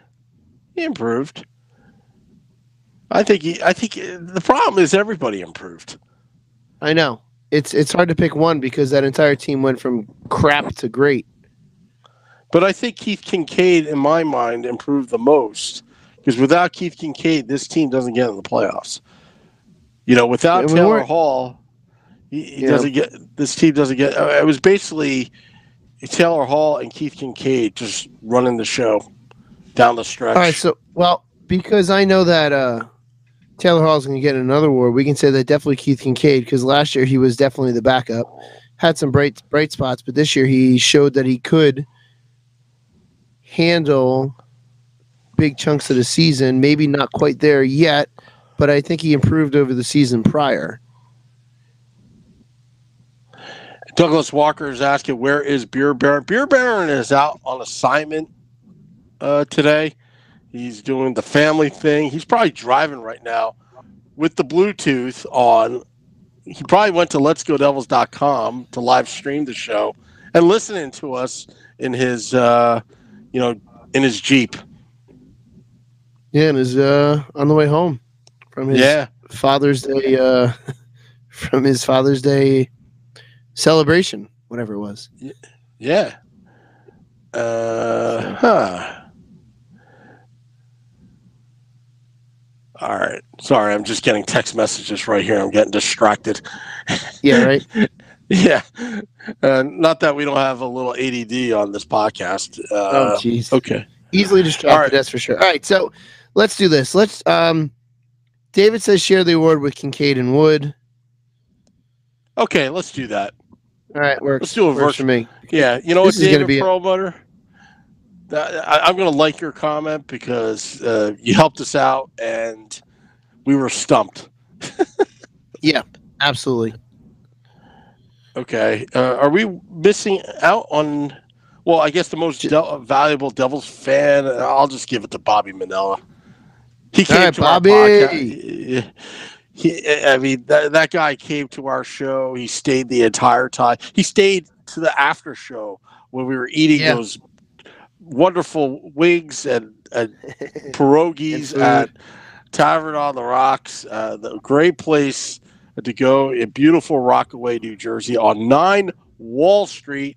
I think the problem is everybody improved. I know. It's hard to pick one because that entire team went from crap to great. But I think Keith Kincaid, in my mind, improved the most because without Keith Kincaid, this team doesn't get in the playoffs. You know, without Taylor Hall, he doesn't get. This team doesn't get. It was basically Taylor Hall and Keith Kincaid just running the show down the stretch. All right, so because I know that Taylor Hall is going to get another award, we can say that definitely Keith Kincaid because last year he was definitely the backup, had some bright spots, but this year he showed that he could handle big chunks of the season. Maybe not quite there yet, but I think he improved over the season prior. Douglas Walker is asking, where is Beer Baron? Beer Baron is out on assignment today. He's doing the family thing. He's probably driving right now with the Bluetooth on. He probably went to letsgodevils.com to live stream the show and listening to us in his in his Jeep. Yeah, and is on the way home from his Father's Day from his Father's Day celebration, whatever it was. Yeah. All right. Sorry, I'm just getting text messages right here. I'm getting distracted. Yeah, right? Yeah. Not that we don't have a little ADD on this podcast. Oh, jeez. Okay. Easily distracted, that's for sure. All right, so let's do this. Let's. David says share the award with Kincaid and Wood. Okay, let's do that. All right, works. Let's do a verse for me. Yeah, you know what, David Perlmutter? I'm going to like your comment because you helped us out and we were stumped. Yeah, absolutely. Okay. Are we missing out on, well, I guess the most valuable Devils fan? I'll just give it to Bobby Manella. He came to our podcast. That guy came to our show. He stayed the entire time. He stayed to the after show when we were eating those wonderful wings and pierogies at Tavern on the Rocks. The great place to go in beautiful Rockaway, New Jersey, on 9 Wall Street.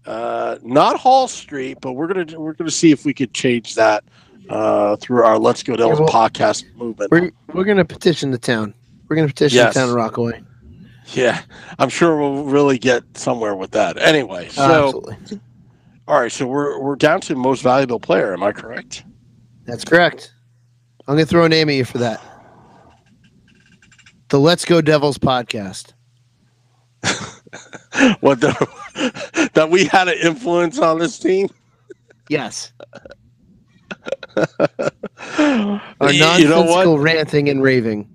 Not Hall Street, but we're gonna see if we could change that through our Let's Go Devils podcast movement. We're gonna petition the town. We're gonna petition the town of Rockaway. Yeah, I'm sure we'll really get somewhere with that. Anyway, absolutely. All right, so we're down to most valuable player. Am I correct? That's correct. I'm gonna throw a name at you for that. the Let's Go Devils podcast. That we had an influence on this team? Yes. Our nonsensical ranting and raving.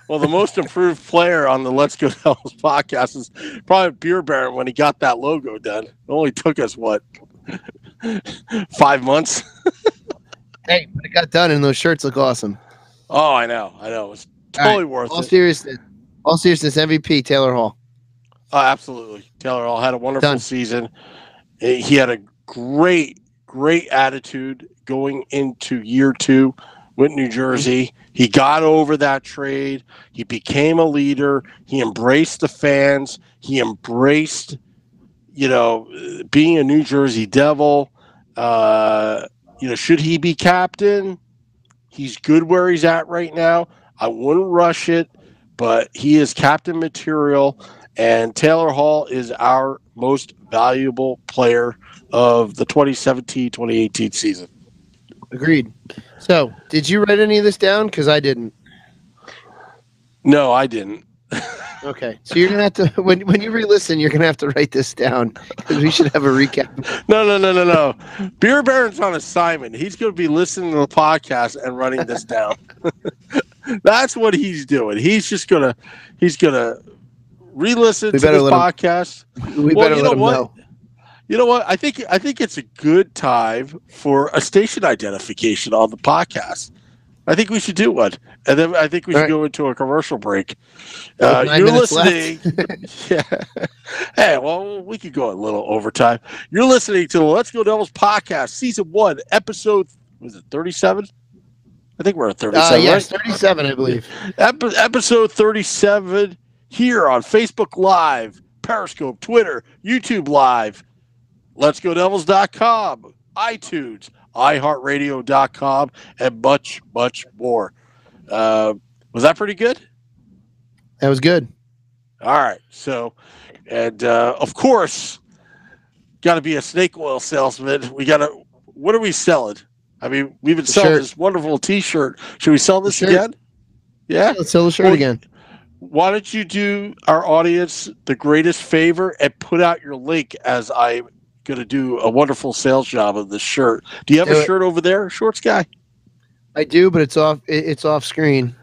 Well, the most improved player on the Let's Go Devils podcast is probably Beer Baron when he got that logo done. It only took us, 5 months? Hey, but it got done and those shirts look awesome. Oh, I know. It's totally worth it. All seriousness, MVP, Taylor Hall. Oh, absolutely. Taylor Hall had a wonderful season. He had a great attitude going into year 2 with New Jersey. He got over that trade. He became a leader. He embraced the fans. He embraced, being a New Jersey Devil. Should he be captain? He's good where he's at right now. I wouldn't rush it, but he is captain material. And Taylor Hall is our most valuable player of the 2017-2018 season. Agreed. So, did you write any of this down? Because I didn't. No, I didn't. Okay. So you're going to have to, when you re-listen, you're going to have to write this down because we should have a recap. No. Beer Baron's on assignment. He's going to be listening to the podcast and writing this down. That's what he's doing. He's going to re-listen to this podcast. We better let him know. You know what? I think it's a good time for a station identification on the podcast. I think we should do one, and then I think we should go into a commercial break. You're listening. Yeah. Hey, well, we could go a little overtime. You're listening to the Let's Go Devils podcast, season 1, episode. Was it 37? I think we're at 37. Yes, right? 37, I believe. Episode 37 here on Facebook Live, Periscope, Twitter, YouTube Live, Let'sGoDevils.com, iTunes, iHeartRadio.com, and much, much more. Was that pretty good? That was good. All right. So, and of course, got to be a snake oil salesman. What are we selling? I mean, we've been selling this wonderful T-shirt. Should we sell this again? Yeah? Let's sell the shirt again. Why don't you do our audience the greatest favor and put out your link as I'm going to do a wonderful sales job of this shirt. Do you have a shirt over there, Shorts Guy? I do, but it's off screen.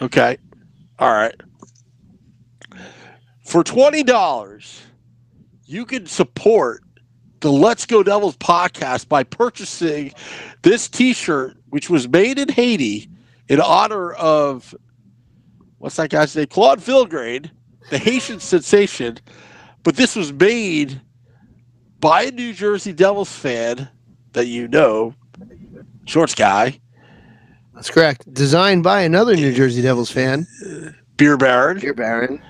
Okay. All right. For $20, you can support the Let's Go Devils podcast by purchasing this T-shirt, which was made in Haiti in honor of, what's that guy's name? Claude Vilgrade, the Haitian sensation. But this was made by a New Jersey Devils fan that you know, Shorts Guy. That's correct. Designed by another New Jersey Devils fan, Beer Baron.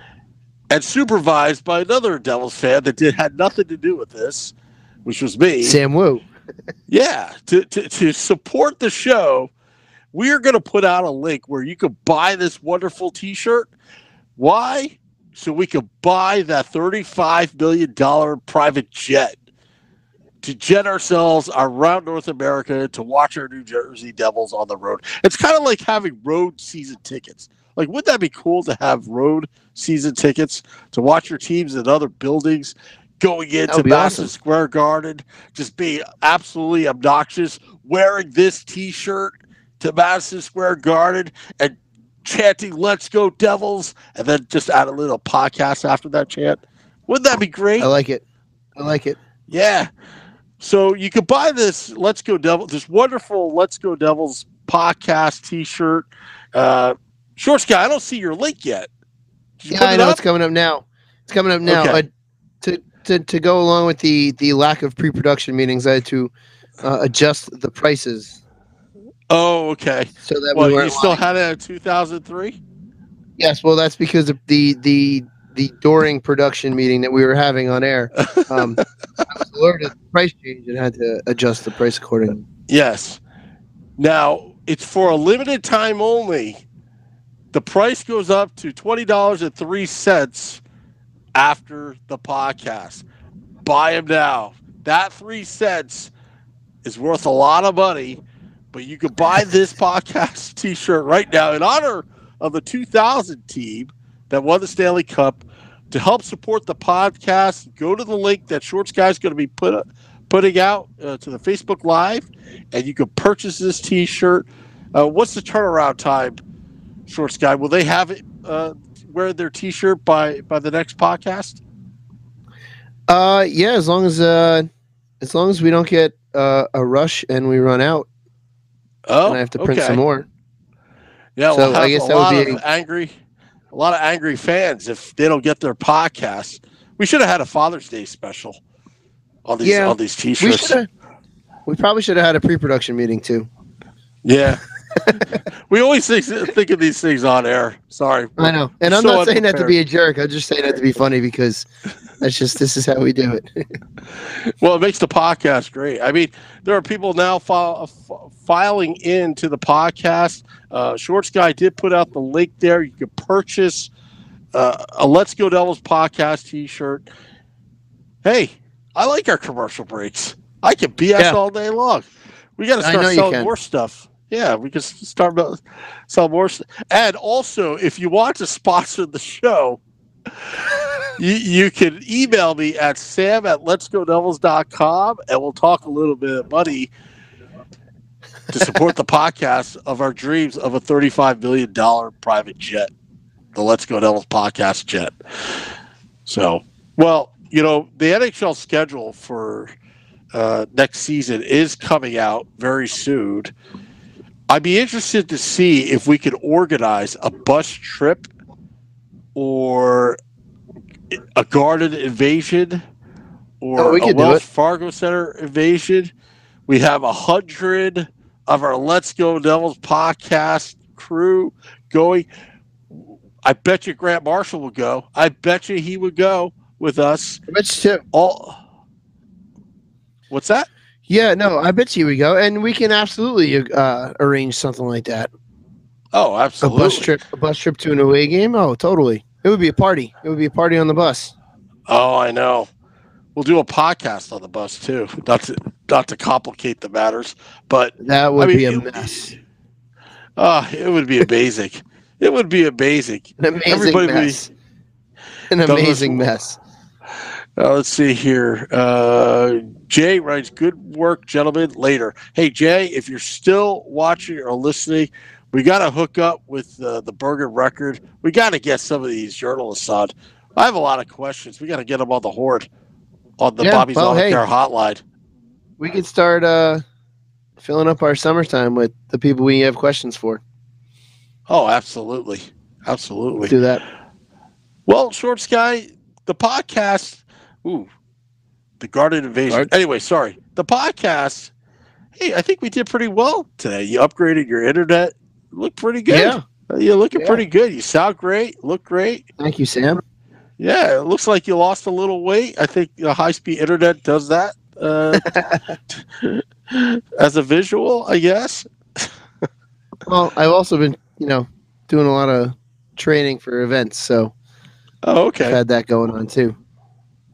And supervised by another Devils fan that had nothing to do with this, which was me. Sam Wu. Yeah. To support the show, we are going to put out a link where you can buy this wonderful T-shirt. Why? So we could buy that $35 million private jet to jet ourselves around North America to watch our New Jersey Devils on the road. It's kind of like having road season tickets. Like, wouldn't that be cool to have road season tickets to watch your teams in other buildings, going into Madison Square Garden, just being absolutely obnoxious, wearing this T-shirt to Madison Square Garden and chanting "Let's Go Devils," and then just add a little podcast after that chant? Wouldn't that be great? I like it. Yeah. So you could buy this Let's Go Devils, this wonderful Let's Go Devils podcast T-shirt. Shorts Guy, I don't see your link yet. Yeah, I know it's coming up now. Okay. To go along with the lack of pre-production meetings, I had to adjust the prices. Oh, okay. So that you still had it at 2003? Yes. Well, that's because of the during production meeting that we were having on air. I was alerted to the price change and had to adjust the price accordingly. Yes. Now, it's for a limited time only. The price goes up to $20.03 after the podcast. Buy them now. That 3 cents is worth a lot of money, but you can buy this podcast T-shirt right now in honor of the 2000 team that won the Stanley Cup. To help support the podcast, go to the link that Shorts Guy is going to be putting out to the Facebook Live, and you can purchase this T-shirt. What's the turnaround time, Shorts Guy? Will they have it wear their T-shirt by the next podcast? Yeah, as long as we don't get a rush and we run out. Oh, and I have to print some more. Yeah, so we'll I guess a that lot would be a lot of angry fans if they don't get their podcast. We should have had a Father's Day special on these T-shirts. We probably should have had a pre-production meeting too. Yeah. We always think of these things on air. Sorry. I know. And I'm not saying that to be a jerk. I'm just saying that to be funny because this is how we do it. Well, it makes the podcast great. I mean, there are people now filing into the podcast. Shorts Guy did put out the link there. You can purchase a Let's Go Devils podcast T-shirt. Hey, I like our commercial breaks. I can BS all day long. We got to start selling more stuff. Yeah, we can start selling more stuff. And also, if you want to sponsor the show, you can email me at sam@letsgodevils.com, and we'll talk a little bit of money to support the podcast of our dreams of a $35 million private jet, the Let's Go Devils podcast jet. So, well, the NHL schedule for next season is coming out very soon. I'd be interested to see if we could organize a bus trip or a Garden invasion or a Wells Fargo Center invasion. We have 100 of our Let's Go Devils podcast crew going. I bet you Grant Marshall will go. I bet you he would go with us. I bet you too. What's that? Yeah, no, I bet you we go, and we can absolutely arrange something like that. Oh, absolutely. A bus trip to an away game. Oh, totally. It would be a party. It would be a party on the bus. Oh, I know. We'll do a podcast on the bus too. Not to complicate the matters, but that would be a mess. It would be amazing. It would be amazing. An amazing mess. An amazing mess. Let's see here. Jay writes, "Good work, gentlemen. Later." Hey, Jay, if you're still watching or listening, we got to hook up with the Bergen Record. We got to get some of these journalists on. I have a lot of questions. We got to get them on the Horde, on the Bobby's Auto Care hotline. We could start filling up our summertime with the people we have questions for. Oh, absolutely. Absolutely. Do that. Well, Shorts Guy, the podcast... Ooh, the Garden Invasion. Anyway, sorry. The podcast, hey, I think we did pretty well today. You upgraded your internet. Look pretty good. Yeah. You're looking pretty good. You sound great. Look great. Thank you, Sam. Yeah, it looks like you lost a little weight. I think high-speed internet does that as a visual, I guess. Well, I've also been, doing a lot of training for events, so okay. I've had that going on too.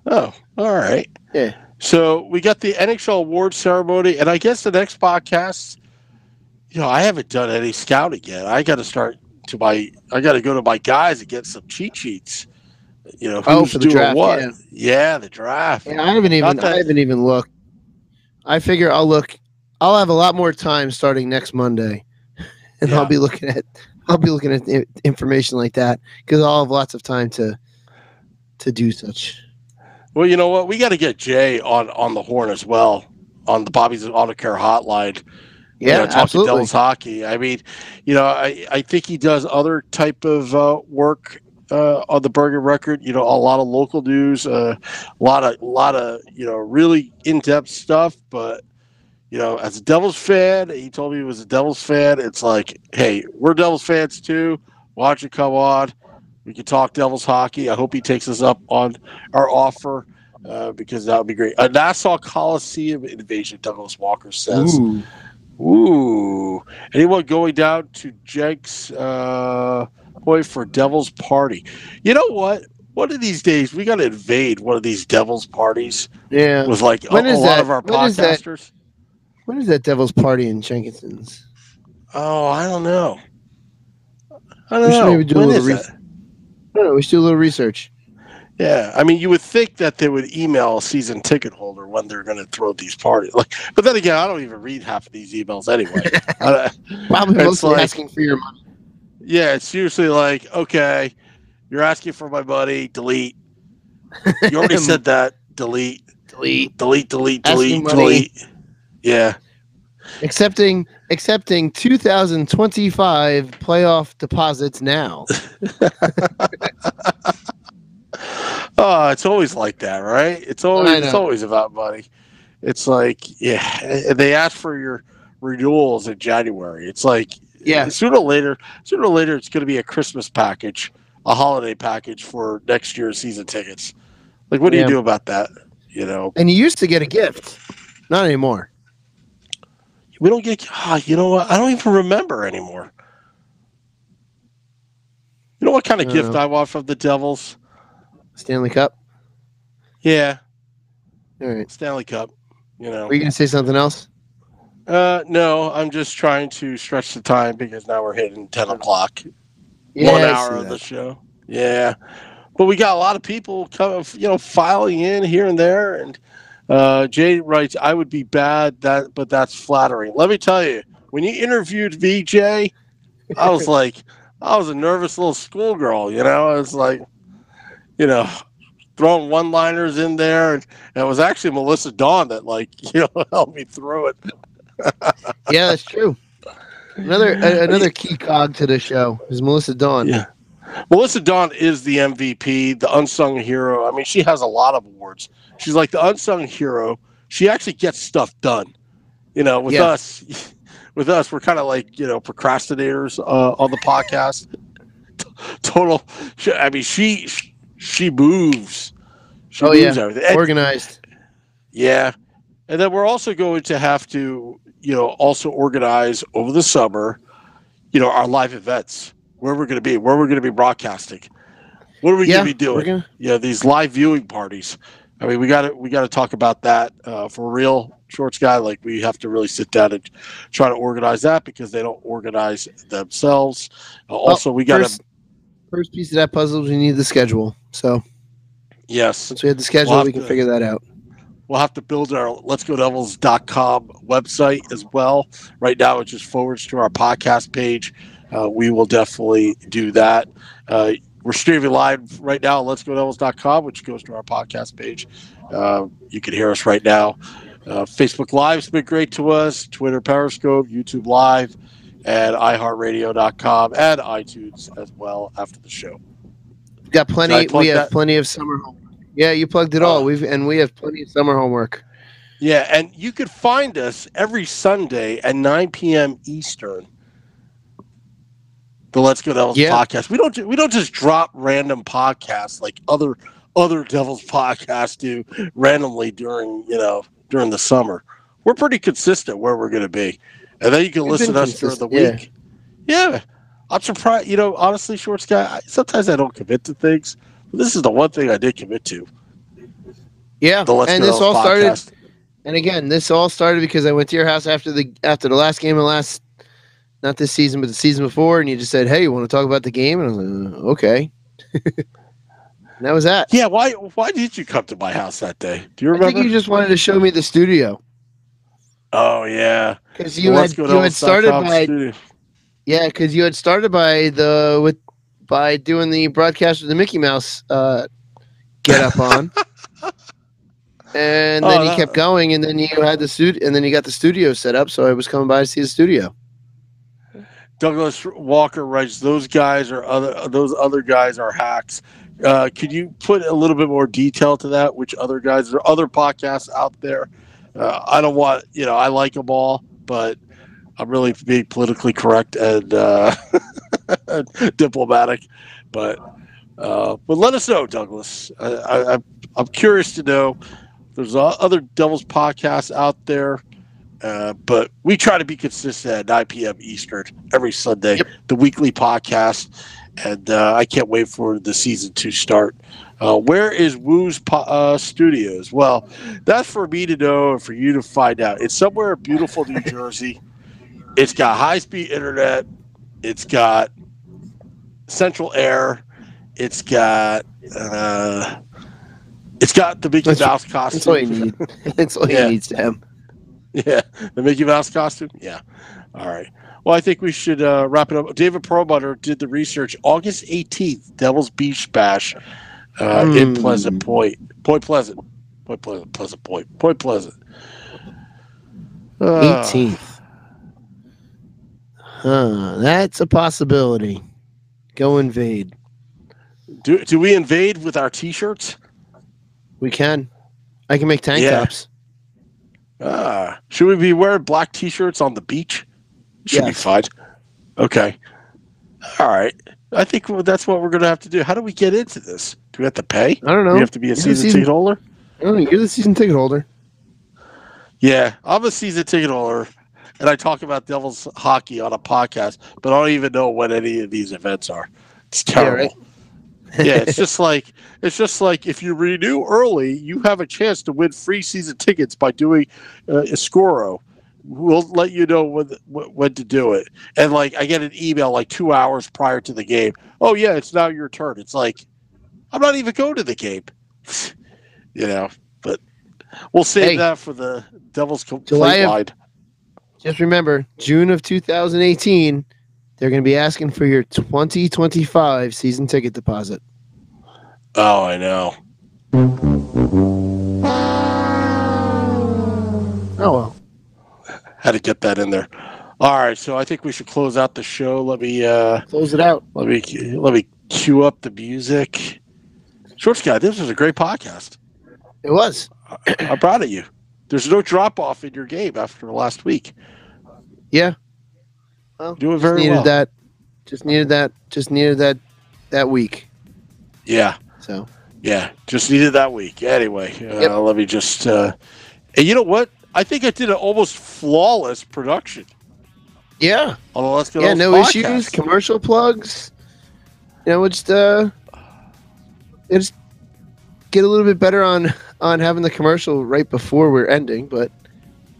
Oh, all right. Yeah. So we got the NHL awards ceremony, and I guess the next podcast, I haven't done any scouting yet. I got to go to my guys and get some cheat sheets. Who's for the doing draft, what? Yeah. Yeah, the draft. Yeah, I haven't even looked. I figure I'll look. I'll have a lot more time starting next Monday, and I'll be looking at information like that because I'll have lots of time to do such. Well, you know what? We got to get Jay on the horn as well, on the Bobby's Auto Care hotline. Yeah, talk to Devils hockey. I mean, I think he does other type of work on the Bergen Record. A lot of local news, a lot of really in-depth stuff. But as a Devils fan, he told me he was a Devils fan. It's like, hey, we're Devils fans too. Why don't you come on? We can talk Devils hockey. I hope he takes us up on our offer because that would be great. A Nassau Coliseum invasion, Douglas Walker says. Ooh. Anyone going down to Jenks point for Devils party? You know what? One of these days, we got to invade one of these Devils parties. Yeah. With a lot of our podcasters. When is that Devils party in Jenkinson's? Oh, I don't know. I don't We should know. maybe do a When little is research. that? No, we should do a little research. Yeah, I mean, you would think that they would email a season ticket holder when they're going to throw these parties. But then again, I don't even read half of these emails anyway. Probably It's mostly like, asking for your money. yeah, it's usually like, okay, you're asking for my money, delete. You already said that, delete, Delete. delete, delete, Asking delete, money. delete. Yeah. Accepting 2025 playoff deposits now. Oh, it's always like that, right? It's I know. always about money. It's like, yeah, they ask for your renewals in January. It's like, Yeah. sooner or later, it's going to be a Christmas package, a holiday package for next year's season tickets. Like, what do you Yeah. do about that? You know, And you used to get a gift. Not anymore. we don't get. You know what? I don't even remember anymore. You know what kind of gift I want from the Devils? Stanley Cup? Yeah, All right. Stanley Cup. You know. Were you going to say something else? No, I'm just trying to stretch the time because now we're hitting 10 o'clock. Yeah, 1 I hour see of the that. show. Yeah. But we got a lot of people coming, filing in here and there. And Jay writes, I would be bad, but that's flattering. Let me tell you, when you interviewed VJ, I was like, I was a nervous little schoolgirl, I was like, throwing one-liners in there. And it was actually Melissa Dawn that, helped me through it. Yeah, that's true. Another key cog to the show is Melissa Dawn. Yeah. Melissa Dawn is the MVP, the unsung hero. I mean, she has a lot of awards. She's like the unsung hero. She actually gets stuff done. With us, we're kind of like, procrastinators on the podcast. Total. I mean, she moves. She moves everything. Organized. Yeah. And then we're also going to have to, also organize over the summer, our live events. Where we're going to be broadcasting. What are we going to be doing? These live viewing parties. I mean, we got to talk about that for real, Shorts guy. Like, we have to really sit down and try to organize that because they don't organize themselves. Also, we got to first piece of that puzzle is we need the schedule. So yes, once we have the schedule, we can figure that out. We'll have to build our letsgodevils.com website as well. Right now, it just forwards to our podcast page. We will definitely do that. We're streaming live right now on letsgodevils.com, which goes to our podcast page. You can hear us right now. Facebook Live's been great to us. Twitter, Periscope, YouTube Live, and iHeartRadio.com and iTunes as well after the show. Got plenty. We have plenty of summer homework. Yeah, you plugged it all. We have plenty of summer homework. Yeah, and you could find us every Sunday at 9 p.m. Eastern. The Let's Go Devils podcast. We don't just drop random podcasts like other Devils podcasts do randomly during the summer. We're pretty consistent where we're going to be, and then you can listen to us during the week. Yeah, I'm surprised. Honestly, Shorts guy, sometimes I don't commit to things, but this is the one thing I did commit to. Yeah, and this all podcast. Started. And again, this all started because I went to your house after the last game of not this season, but the season before, and you just said, "Hey, you want to talk about the game?" And I was like, "Okay." And that was that. Yeah, why did you come to my house that day? Do you remember? I think you just wanted to show me the studio. Oh yeah, because you had started by because you had started by doing the broadcast with the Mickey Mouse get up on. And then you kept going, and then you had the studio, and then you got the studio set up. So I was coming by to see the studio. Douglas Walker writes, those other guys are hacks. Could you put a little bit more detail to that? Which other guys? There are other podcasts out there. I don't want, I like them all, but I'm really being politically correct and diplomatic. But let us know, Douglas. I'm curious to know. There's other Devils podcasts out there. But we try to be consistent at 9 p.m. Eastern every Sunday, the weekly podcast. And I can't wait for the season to start. Where is Woo's Studios? Well, that's for me to know and for you to find out. It's somewhere in beautiful New Jersey. It's got high-speed internet. It's got central air. It's got the Mickey Mouse costume. That's all you need. That's all you need, Sam. Yeah, the Mickey Mouse costume. Yeah. All right. Well, I think we should wrap it up. David Perlmutter did the research. August 18th, Devil's Beach Bash in Pleasant Point. Point Pleasant. 18th. That's a possibility. Go invade. Do we invade with our T-shirts? We can. I can make tank tops. Should we be wearing black T-shirts on the beach? Should be fine. Okay. All right. I think that's what we're going to have to do. How do we get into this? Do we have to pay? I don't know. Do we have to be a season ticket holder? I don't know. You're the season ticket holder. Yeah, I'm a season ticket holder, and I talk about Devils hockey on a podcast, but I don't even know when any of these events are. It's terrible. Yeah, right? Yeah, it's just like if you renew early, you have a chance to win free season tickets by doing a Scoro. We'll let you know when to do it. And like I get an email like 2 hours prior to the game. Oh yeah, it's now your turn. It's like I'm not even going to the game. But we'll save that for the Devils Wide. Just remember, June of 2018, they're going to be asking for your 2025 season ticket deposit. Oh, I know. Oh, well. Had to get that in there. All right, so I think we should close out the show. Let me close it out. Let me cue up the music. Shorts guy, this was a great podcast. It was. I'm proud of you. There's no drop off in your game after last week. Yeah. Well, doing very well. Just needed that week. Yeah. So. Yeah, just needed that week. Anyway, let me just. And you know what? I think I did an almost flawless production. Yeah. On the Let's Go. Yeah, no podcast. issues. Commercial plugs. We'll just get a little bit better on having the commercial right before we're ending, but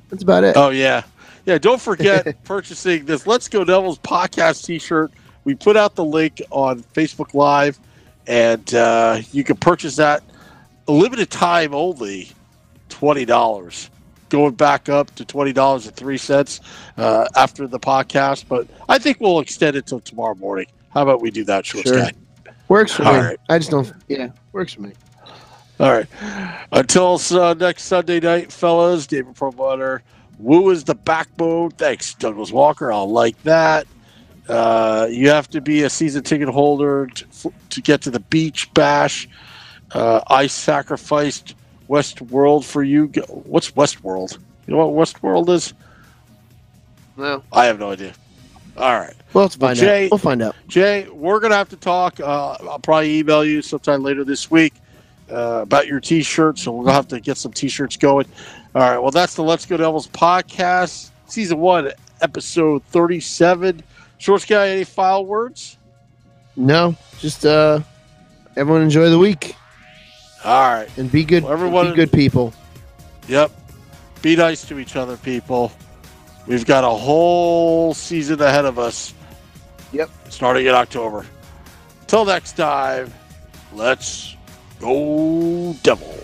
that's about it. Oh yeah. Yeah, don't forget purchasing this Let's Go Devils podcast t-shirt. We put out the link on Facebook Live, and you can purchase that. A limited time only, $20. Going back up to $20.03 after the podcast, but I think we'll extend it till tomorrow morning. How about we do that, Shorts Guy? Works for me. Right. I just don't. Yeah, works for me. All right. Until next Sunday night, fellas, David Perlmutter. Woo is the backbone. Thanks, Douglas Walker. I'll like that. You have to be a season ticket holder to get to the beach bash. I sacrificed Westworld for you. What's Westworld? You know what Westworld is? No. I have no idea. All right. Well, let's find out. We'll find out. Jay, we're going to have to talk. I'll probably email you sometime later this week about your T-shirts, so we're going to have to get some T-shirts going. All right. Well, that's the Let's Go Devils podcast, Season 1, Episode 37. Shorts Guy, any final words? No. Just everyone enjoy the week. All right. And be good. Be good people. Yep. Be nice to each other, people. We've got a whole season ahead of us. Yep. Starting in October. Till next time, let's go Devils.